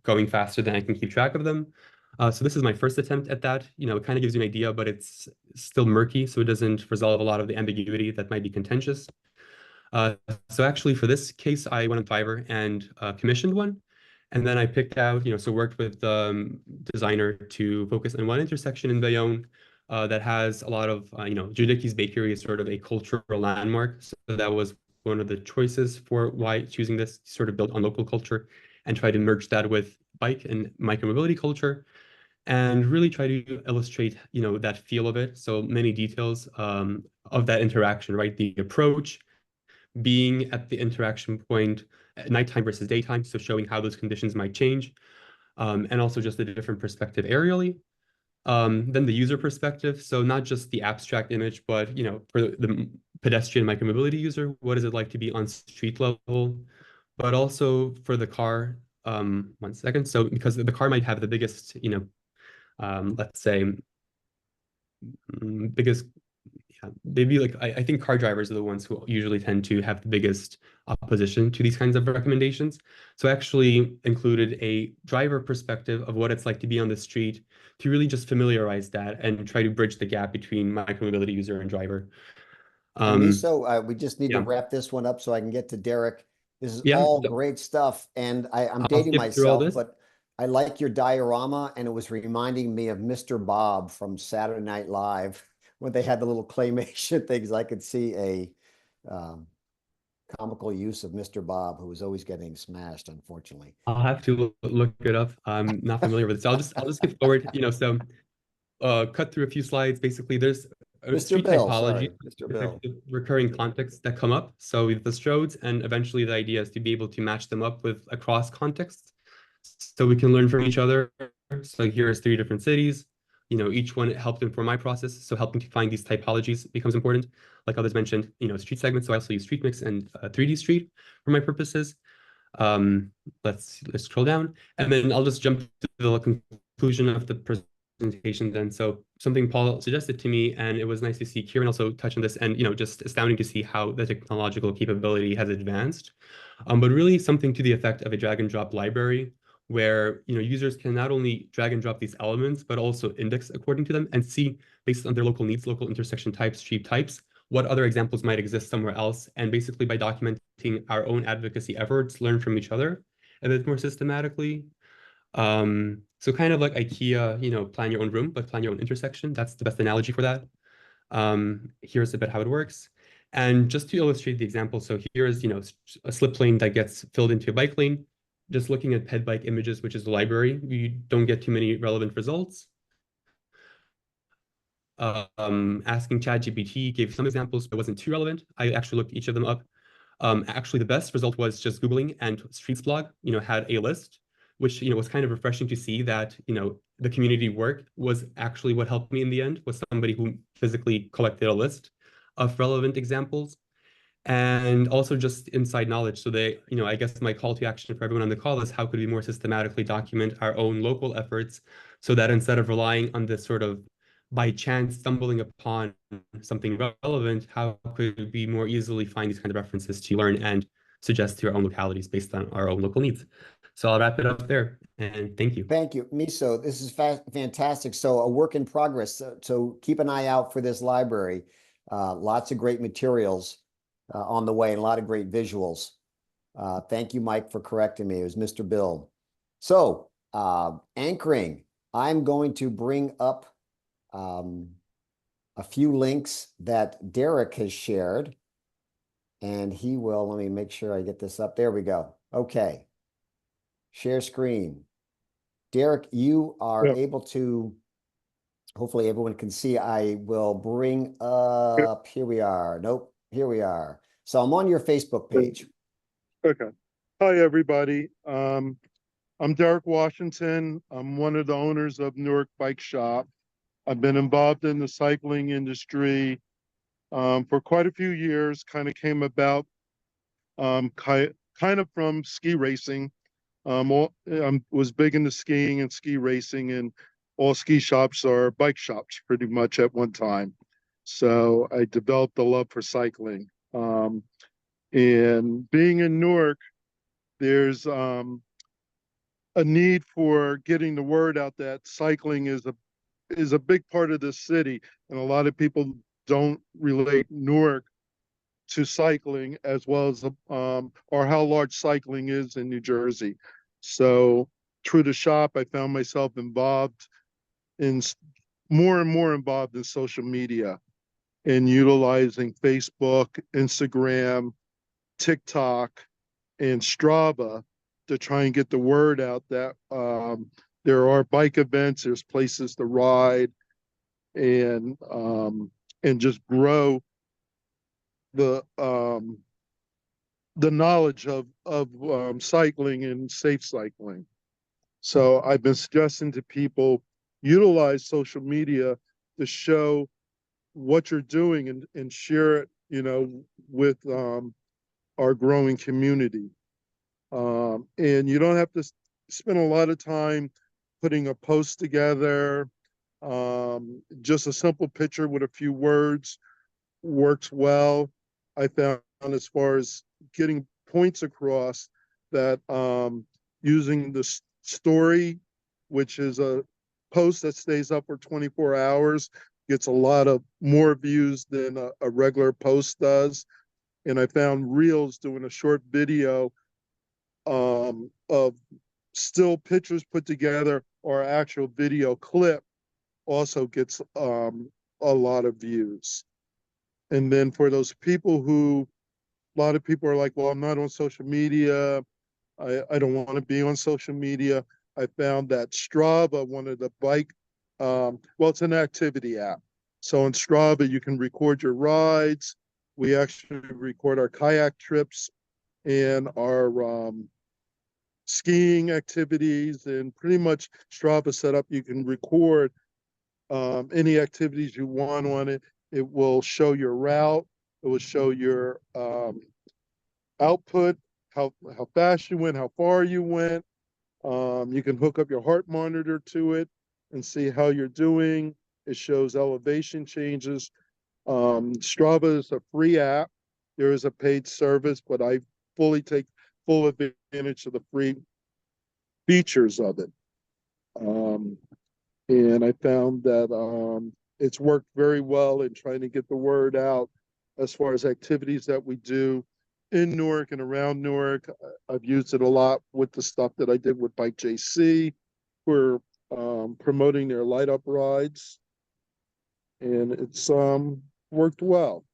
going faster than I can keep track of them. So this is my first attempt at that. It kind of gives you an idea, but it's still murky, so it doesn't resolve a lot of the ambiguity that might be contentious. So actually for this case, I went on Fiverr and commissioned one. And then I picked out, so worked with the designer to focus on one intersection in Bayonne that has a lot of, Judicki's Bakery is sort of a cultural landmark. So that was one of the choices for why choosing this, sort of built on local culture and try to merge that with bike and micromobility culture and really try to illustrate, that feel of it. So many details of that interaction, right? The approach, being at the interaction point at nighttime versus daytime, so showing how those conditions might change, and also just a different perspective aerially. Then the user perspective, so not just the abstract image, but for the pedestrian micromobility user, what is it like to be on street level, but also for the car. One second. So because the car might have the biggest, let's say, biggest. Yeah, maybe like I think car drivers are the ones who usually tend to have the biggest opposition to these kinds of recommendations. So I actually included a driver perspective of what it's like to be on the street, to really just familiarize that and try to bridge the gap between micromobility user and driver. Miso, we just need to yeah. wrap this one up so I can get to Derrick. This is Yeah, all so great stuff, and I'm I'll dating skip through all myself, this. but I like your diorama, and it was reminding me of Mr. Bob from Saturday Night Live when they had the little claymation things. I could see a comical use of Mr. Bob, who was always getting smashed, unfortunately. I'll have to look it up. I'm not familiar with it, so I'll just skip forward. So cut through a few slides. Basically, there's a Mr. street Bill, typology, sorry, Mr. Bill. recurring contexts that come up. So with the strodes, and eventually the idea is to be able to match them up with across contexts, so we can learn from each other. So here's 3 different cities. Each one helped inform my process. So helping to find these typologies becomes important. Like others mentioned, street segments. So I also use Streetmix and 3D Street for my purposes. Let's scroll down, and then I'll just jump to the conclusion of the presentation then. So something Paul suggested to me, and it was nice to see Kieran also touch on this, and just astounding to see how the technological capability has advanced. But really something to the effect of a drag and drop library, where users can not only drag and drop these elements, but also index according to them and see, based on their local needs, local intersection types, street types, what other examples might exist somewhere else. And basically by documenting our own advocacy efforts, learn from each other a bit more systematically. So kind of like IKEA, plan your own room, but plan your own intersection. That's the best analogy for that. Here's a bit how it works. And just to illustrate the example, so here's, a slip lane that gets filled into a bike lane. Just looking at ped bike images, which is the library, you don't get too many relevant results. Asking ChatGPT gave some examples, but wasn't too relevant. I actually looked each of them up. Actually, the best result was just Googling, and Streets blog, had a list, which, was kind of refreshing to see that, the community work was actually what helped me in the end, was somebody who physically collected a list of relevant examples. And also just inside knowledge. So I guess my call to action for everyone on the call is, how could we more systematically document our own local efforts, so that instead of relying on this sort of by chance stumbling upon something relevant, how could we more easily find these kind of references to learn and suggest to our own localities based on our own local needs? So I'll wrap it up there, and thank you. Thank you, Miso. This is fantastic. So a work in progress. So keep an eye out for this library. Lots of great materials on the way, and a lot of great visuals. Thank you, Mike, for correcting me. It was Mr. Bill. So anchoring, I'm going to bring up a few links that Derrick has shared, and he will, let me make sure I get this up. There we go. Okay. Share screen. Derrick, you are able to, hopefully everyone can see. I will bring up, here we are. Nope, here we are. So I'm on your Facebook page. Okay. Hi, everybody. I'm Derrick Washington. I'm one of the owners of Newark Bike Shop. I've been involved in the cycling industry for quite a few years. Kind of came about kind of from ski racing. I was big into skiing and ski racing, and all ski shops are bike shops pretty much at one time. So I developed a love for cycling. And being in Newark, there's a need for getting the word out that cycling is a big part of the city, and a lot of people don't relate Newark to cycling as well as or how large cycling is in New Jersey. So through the shop, I found myself involved in more and more involved in social media and utilizing Facebook, Instagram, TikTok, and Strava to try and get the word out that there are bike events, there's places to ride, and just grow the knowledge of cycling and safe cycling. So I've been suggesting to people utilize social media to show what you're doing and share it, with our growing community. And you don't have to spend a lot of time putting a post together. Just a simple picture with a few words works well. I found as far as getting points across that using the story, which is a post that stays up for 24 hours, gets a lot of more views than a regular post does. And I found Reels doing a short video of still pictures put together or actual video clip also gets a lot of views. And then for those people who, a lot of people are like, well, I'm not on social media. I don't want to be on social media. I found that Strava, one of the bike, well, it's an activity app. So on Strava, you can record your rides. We actually record our kayak trips and our skiing activities, and pretty much Strava set up, you can record any activities you want on it. It will show your route. It will show your output, how fast you went, how far you went. You can hook up your heart monitor to it and see how you're doing. It shows elevation changes. Strava is a free app. There is a paid service, but I fully take full advantage of the free features of it. And I found that it's worked very well in trying to get the word out as far as activities that we do in Newark and around Newark. I've used it a lot with the stuff that I did with Bike JC. We're promoting their light up rides, and it's worked well.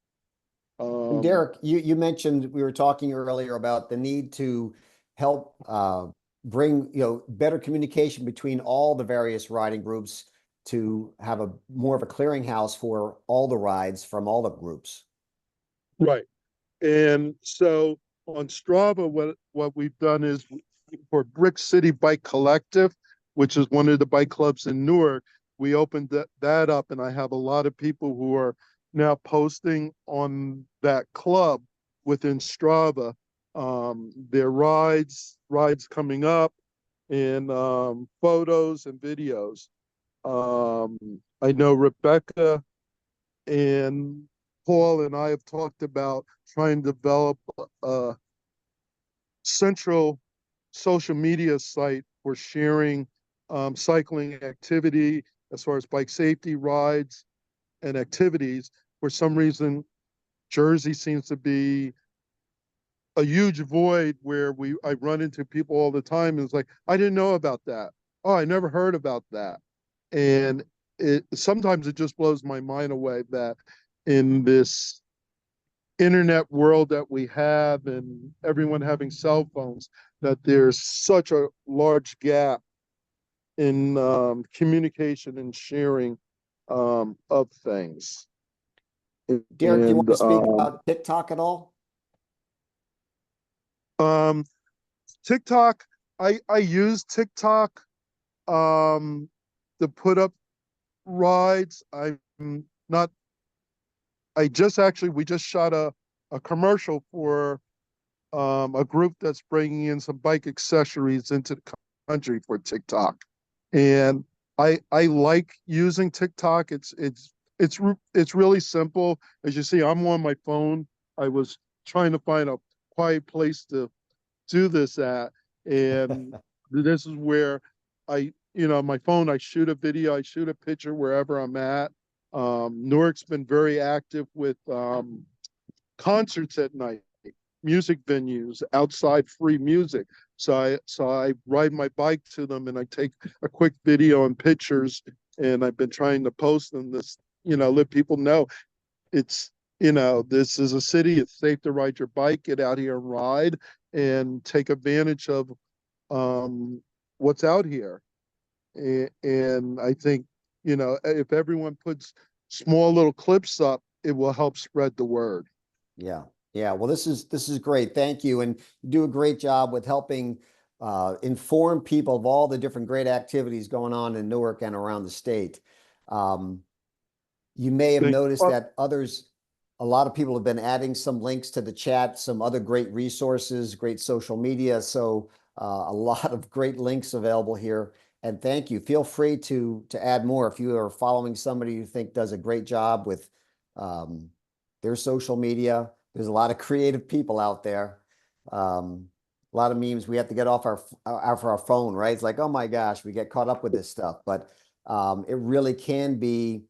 And Derrick, you mentioned, we were talking earlier about the need to help bring, better communication between all the various riding groups to have a more of a clearinghouse for all the rides from all the groups. Right. And so on Strava, what we've done is for Brick City Bike Collective, which is one of the bike clubs in Newark, we opened that up, and I have a lot of people who are now posting on that club within Strava, their rides coming up, and photos and videos. I know Rebecca and Paul and I have talked about trying to develop a central social media site for sharing cycling activity as far as bike safety, rides, and activities. For some reason, Jersey seems to be a huge void where I run into people all the time, and it's like, I didn't know about that. Oh, I never heard about that. And sometimes it just blows my mind away that in this internet world that we have, and everyone having cell phones, that there's such a large gap in communication and sharing of things. Derrick, do you want to speak And about TikTok at all? TikTok, I use TikTok to put up rides. We just shot a commercial for a group that's bringing in some bike accessories into the country for TikTok. And I like using TikTok. It's really simple. As you see, I'm on my phone. I was trying to find a quiet place to do this at, and this is where my phone, I shoot a video, I shoot a picture wherever I'm at. Newark's been very active with concerts at night, music venues, outside free music. So I ride my bike to them, and I take a quick video and pictures, and I've been trying to post them let people know this is a city. It's safe to ride your bike. Get out here and ride, and take advantage of what's out here. And I think, if everyone puts small little clips up, it will help spread the word. Yeah. Yeah. Well, this is great. Thank you. And you do a great job with helping inform people of all the different great activities going on in Newark and around the state. You may have noticed that a lot of people have been adding some links to the chat, some other great resources, great social media. So a lot of great links available here. And thank you. Feel free to add more if you are following somebody you think does a great job with their social media. There's a lot of creative people out there. A lot of memes we have to get off our phone, right? It's like, oh my gosh, we get caught up with this stuff. But it really can be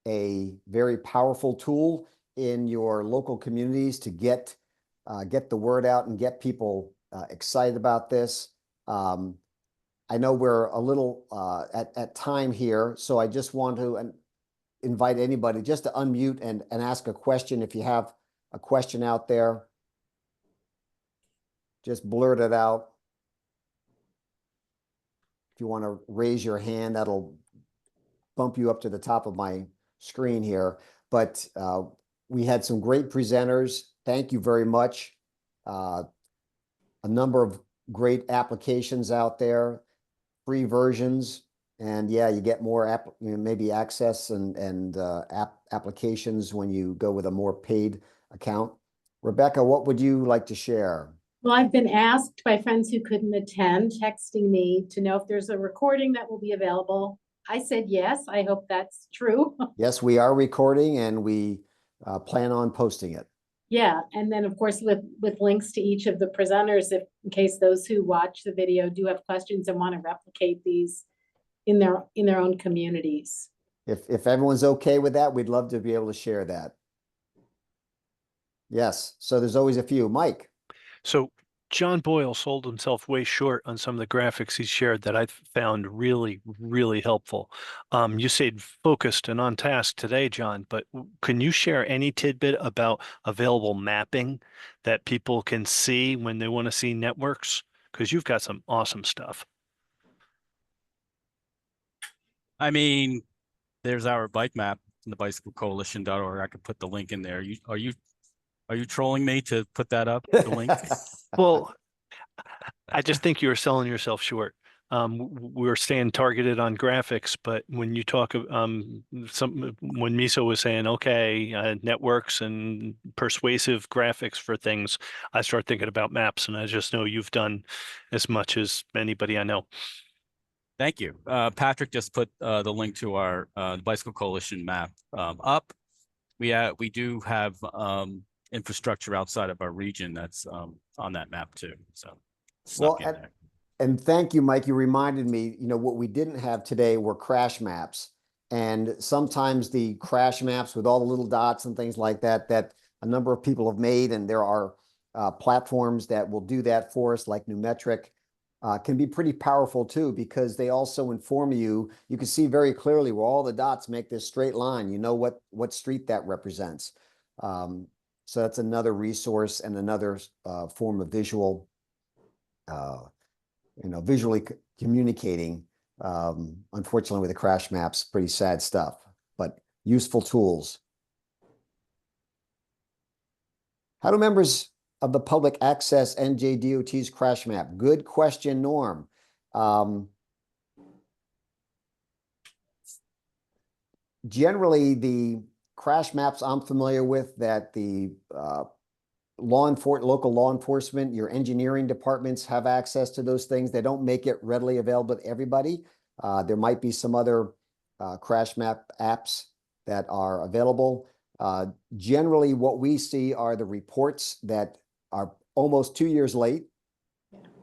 a very powerful tool in your local communities to get the word out and get people excited about this. I know we're a little at time here, so I just want to invite anybody just to unmute and ask a question. If you have a question out there, just blurt it out. If you want to raise your hand, that'll bump you up to the top of my screen here. But we had some great presenters. Thank you very much. A number of great applications out there, free versions. And yeah, you get more maybe access and applications when you go with a more paid account. Rebecca, what would you like to share? Well, I've been asked by friends who couldn't attend, texting me to know if there's a recording that will be available. I said yes. I hope that's true. Yes, we are recording and we plan on posting it. Yeah, and then of course with links to each of the presenters, if in case those who watch the video do have questions and want to replicate these in their own communities. If everyone's okay with that, we'd love to be able to share that. Yes, so there's always a few. Mike. So John Boyle sold himself way short on some of the graphics he shared that I found really, really helpful. You stayed focused and on task today, John, but can you share any tidbit about available mapping that people can see when they want to see networks? Because you've got some awesome stuff. I mean, there's our bike map in the bicyclecoalition.org. I could put the link in there. Are you trolling me to put that up, the link? Well, I just think you were selling yourself short. We're staying targeted on graphics, but when you talk when Miso was saying, okay, networks and persuasive graphics for things, I start thinking about maps, and I just know you've done as much as anybody I know. Thank you. Patrick just put the link to our Bicycle Coalition map up. We do have infrastructure outside of our region that's on that map too. So well, and thank you, Mike. You reminded me, what we didn't have today were crash maps. And sometimes the crash maps with all the little dots and things like that, that a number of people have made, and there are platforms that will do that for us, like Numetric, can be pretty powerful too, because they also inform you. You can see very clearly where all the dots make this straight line. You know what street that represents. So that's another resource and another form of visual, visually communicating. Unfortunately, with the crash maps, pretty sad stuff, but useful tools. How do members of the public access NJDOT's crash map? Good question, Norm. Generally, the crash maps I'm familiar with that the local law enforcement, your engineering departments have access to those things. They don't make it readily available to everybody. There might be some other crash map apps that are available. Generally, what we see are the reports that are almost 2 years late.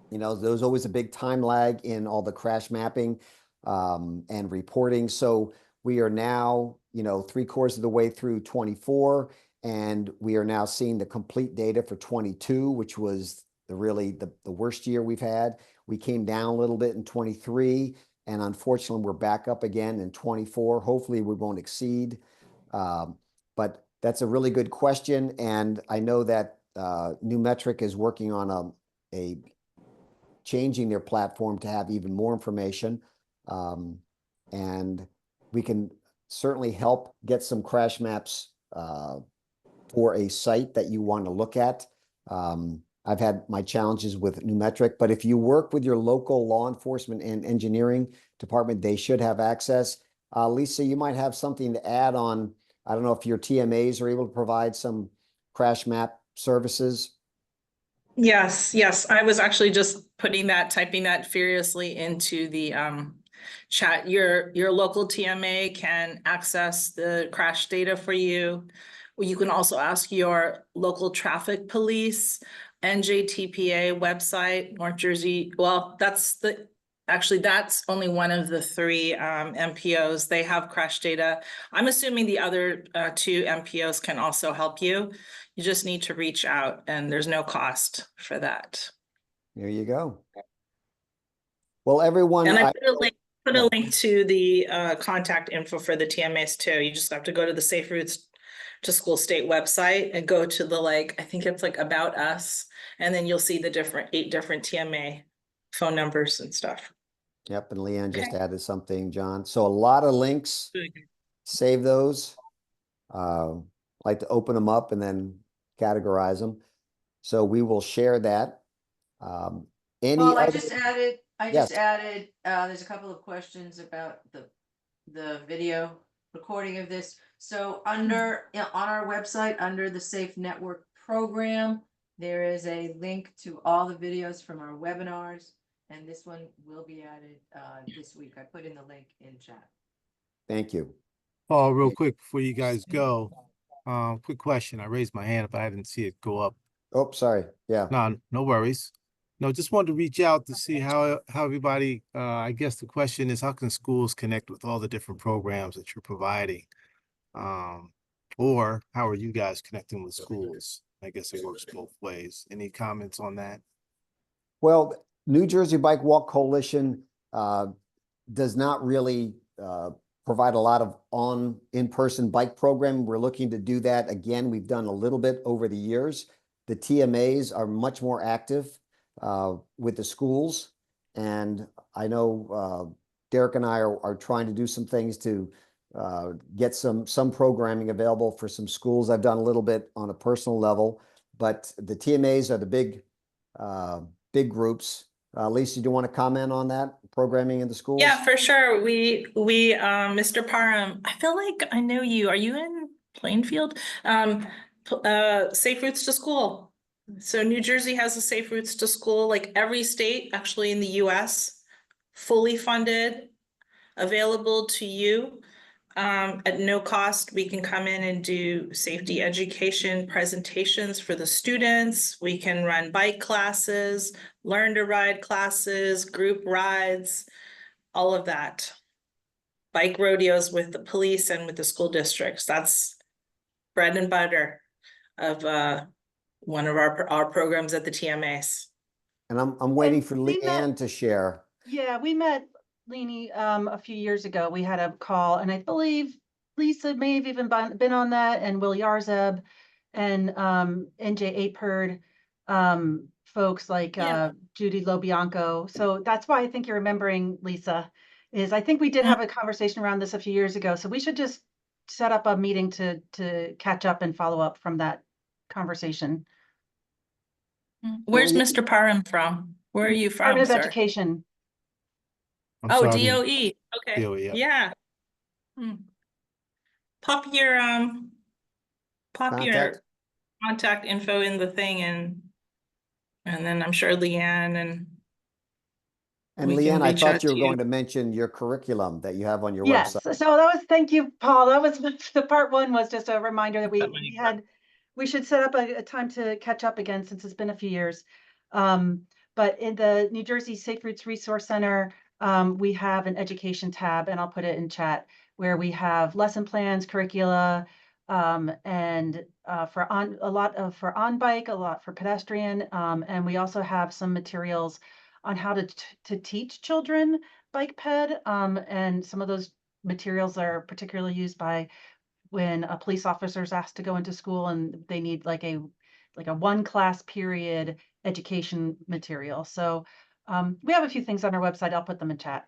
There's always a big time lag in all the crash mapping and reporting. So we are now, 3/4 of the way through 24, and we are now seeing the complete data for 22, which was the worst year we've had. We came down a little bit in 23, and unfortunately, we're back up again in 24. Hopefully, we won't exceed. But that's a really good question, and I know that Numetric is working on a changing their platform to have even more information, and we can certainly help get some crash maps for a site that you want to look at. I've had my challenges with Numetric, but if you work with your local law enforcement and engineering department, they should have access. Lisa, you might have something to add on. I don't know if your TMAs are able to provide some crash map services. Yes. I was actually just typing that furiously into the chat. Your local TMA can access the crash data for you. You can also ask your local traffic police, NJTPA website, North Jersey. Well, actually, that's only one of the three MPOs. They have crash data. I'm assuming the other two MPOs can also help you. You just need to reach out, and there's no cost for that. There you go. Well, everyone, And I I- put a link to the contact info for the TMAs too. You just have to go to the Safe Routes to School State website and go to the I think it's like About Us, and then you'll see the 8 different TMA phone numbers and stuff. Yep, and Leanne just Okay. added something, John. So a lot of links, save those. Like to open them up and then categorize them. So we will share that. Any Well, I other? just added, Yes. there's a couple of questions about the video recording of this. So on our website, under the Safe Network program, there is a link to all the videos from our webinars, and this one will be added this week. I put in the link in chat. Thank you. Oh, real quick before you guys go, quick question. I raised my hand, but I didn't see it go up. Oh, sorry. Yeah. No, no worries. No, just wanted to reach out to see how everybody, I guess the question is, how can schools connect with all the different programs that you're providing? Or how are you guys connecting with schools? I guess it works both ways. Any comments on that? Well, New Jersey Bike Walk Coalition does not really provide a lot of in-person bike programming. We're looking to do that again. We've done a little bit over the years. The TMAs are much more active with the schools. And I know Derrick and I are trying to do some things to get some programming available for some schools. I've done a little bit on a personal level, but the TMAs are the big groups. Lisa, do you want to comment on that programming in the schools? Yeah, for sure. We Mr. Parham, I feel like I know you. Are you in Plainfield? Safe Routes to School. So New Jersey has a Safe Routes to School, like every state actually in the US, fully funded, available to you. At no cost, we can come in and do safety education presentations for the students. We can run bike classes, learn to ride classes, group rides, all of that. Bike rodeos with the police and with the school districts. That's bread and butter of one of our programs at the TMAs. And I'm waiting for we met- Leanne to share. Yeah, we met Leanie a few years ago. We had a call, and I believe Lisa may have even been on that, and Will Yarzeb and NJ Aperd, folks like Judy Lobianco. So that's why I think you're remembering, Lisa, is I think we did have a conversation around this a few years ago. So we should just set up a meeting to catch up and follow up from that conversation. Where's Mr. Parham from? Where are you from, Department of sir? Education. I'm Oh, sorry. DOE. Okay. DOE, yeah. Yeah. Pop your Contact. contact info in the thing, and then I'm sure Leanne And we can Leanne, I reach thought out you were to you. going to mention your curriculum that you have on your Yes, website. so that was, thank you, Paul. That was the part one was just a reminder that we should set up a time to catch up again since it's been a few years. But in the New Jersey Safe Routes Resource Center, we have an education tab, and I'll put it in chat, where we have lesson plans, curricula, and for on bike, a lot for pedestrian, and we also have some materials on how to teach children bike ped, and some of those materials are particularly used by when a police officer is asked to go into school and they need like a one class period education material. So we have a few things on our website. I'll put them in chat.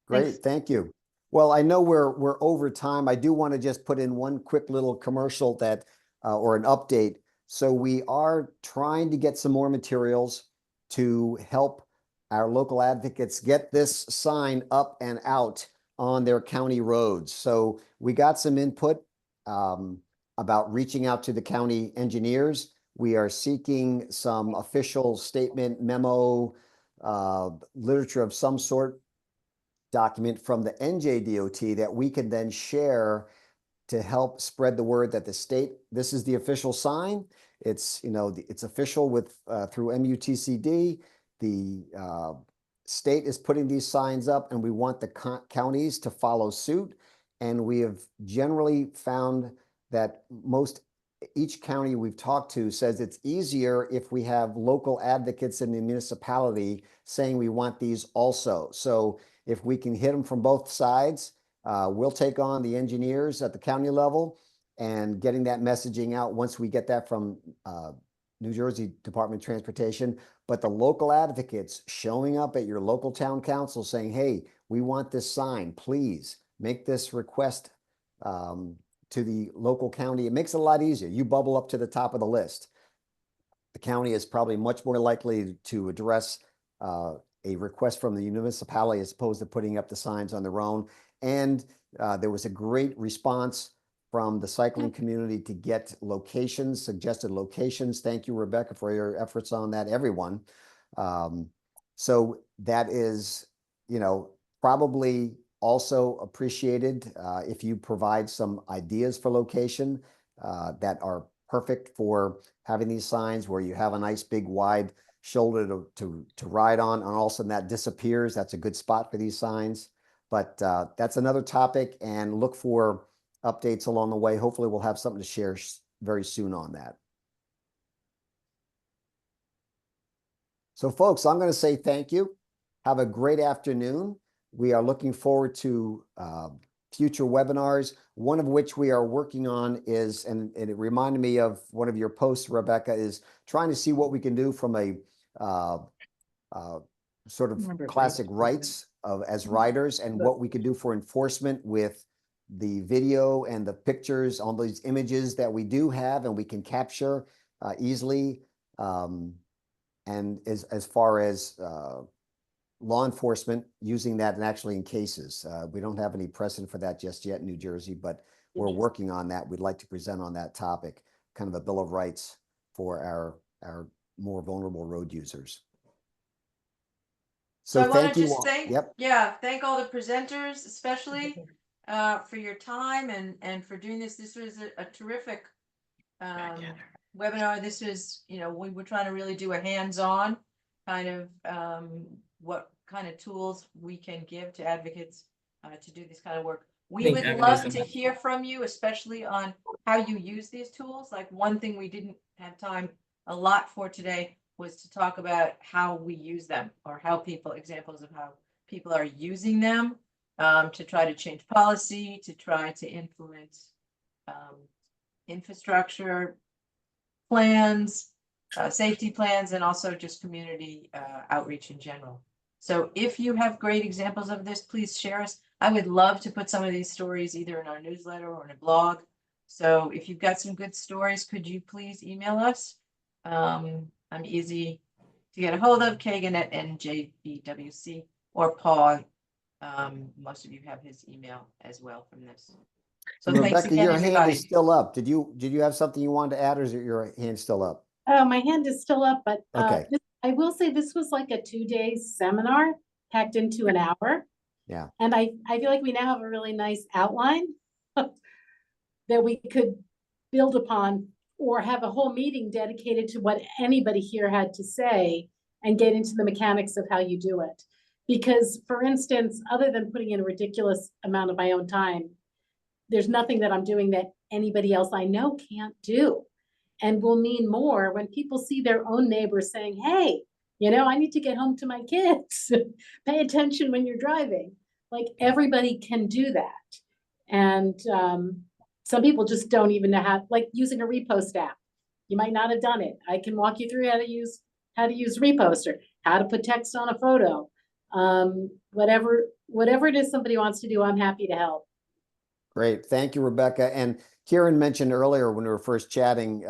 Great, Thanks. thank you. Well, I know we're over time. I do want to just put in one quick little commercial that or an update. So we are trying to get some more materials to help our local advocates get this sign up and out on their county roads. So we got some input about reaching out to the county engineers. We are seeking some official statement, memo, literature of some sort, document from the NJDOT that we can then share to help spread the word that the state, this is the official sign. It's, you know, it's official with, through MUTCD. The state is putting these signs up, and we want the counties to follow suit. And we have generally found that each county we've talked to says it's easier if we have local advocates in the municipality saying we want these also. So if we can hit them from both sides, we'll take on the engineers at the county level and getting that messaging out once we get that from New Jersey Department of Transportation. But the local advocates showing up at your local town council saying, hey, we want this sign, please make this request to the local county. It makes it a lot easier. You bubble up to the top of the list. The county is probably much more likely to address a request from the municipality as opposed to putting up the signs on their own. And there was a great response from the cycling community to get locations, suggested locations. Thank you, Rebecca, for your efforts on that, everyone. So that is, you know, probably also appreciated if you provide some ideas for location that are perfect for having these signs where you have a nice big wide shoulder to ride on, and all of a sudden that disappears. That's a good spot for these signs. But that's another topic, and look for updates along the way. Hopefully we'll have something to share very soon on that. So folks, I'm going to say thank you. Have a great afternoon. We are looking forward to future webinars, one of which we are working on is, and it reminded me of one of your posts, Rebecca, is trying to see what we can do from a sort of classic rights as riders, and what we can do for enforcement with the video and the pictures on these images that we do have and we can capture easily. And as far as law enforcement using that and actually in cases. We don't have any precedent for that just yet in New Jersey, but we're working on that. We'd like to present on that topic, kind of a bill of rights for our more vulnerable road users. So I want thank to you just all. thank, Yep. thank all the presenters, especially for your time and for doing this. This was a terrific webinar. This was, you know, we were trying to really do a hands-on kind of what kind of tools we can give to advocates to do this kind of work. We would love to hear from you, especially on how you use these tools. Like, one thing we didn't have time a lot for today was to talk about how we use them, or how examples of how people are using them to try to change policy, to try to influence infrastructure plans, safety plans, and also just community outreach in general. So if you have great examples of this, please share us. I would love to put some of these stories either in our newsletter or in a blog. So if you've got some good stories, could you please email us? I'm easy to get a hold of, Kagan@njbwc, or Paul. Most of you have his email as well from this. So thanks Rebecca, again, your hand everybody. is still up. Did you have something you wanted to add, or is your hand still up? Oh, my hand is still up, but Okay. I will say this was like a 2-day seminar packed into an hour. Yeah. And I feel like we now have a really nice outline that we could build upon, or have a whole meeting dedicated to what anybody here had to say and get into the mechanics of how you do it. Because, for instance, other than putting in a ridiculous amount of my own time, there's nothing that I'm doing that anybody else I know can't do. And will mean more when people see their own neighbors saying, hey, you know, I need to get home to my kids. Pay attention when you're driving. Like, everybody can do that. And some people just don't even know how, like using a repost app. You might not have done it. I can walk you through how to use repost, or how to put text on a photo. Whatever it is somebody wants to do, I'm happy to help. Great. Thank you, Rebecca. And Kieran mentioned earlier when we were first chatting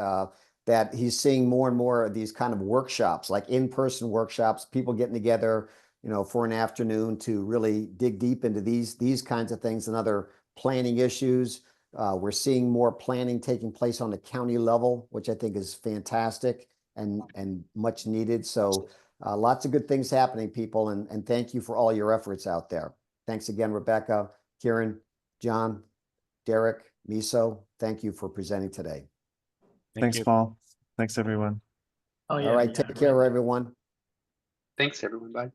that he's seeing more and more of these kind of workshops, like in-person workshops, people getting together, you know, for an afternoon to really dig deep into these kinds of things and other planning issues. We're seeing more planning taking place on the county level, which I think is fantastic and much needed. So lots of good things happening, people, and thank you for all your efforts out there. Thanks again, Rebecca, Kieran, John, Derrick, Miso, thank you for presenting today. Thanks, Paul. Thanks, everyone. All right, take care, everyone. Thanks, everyone. Bye.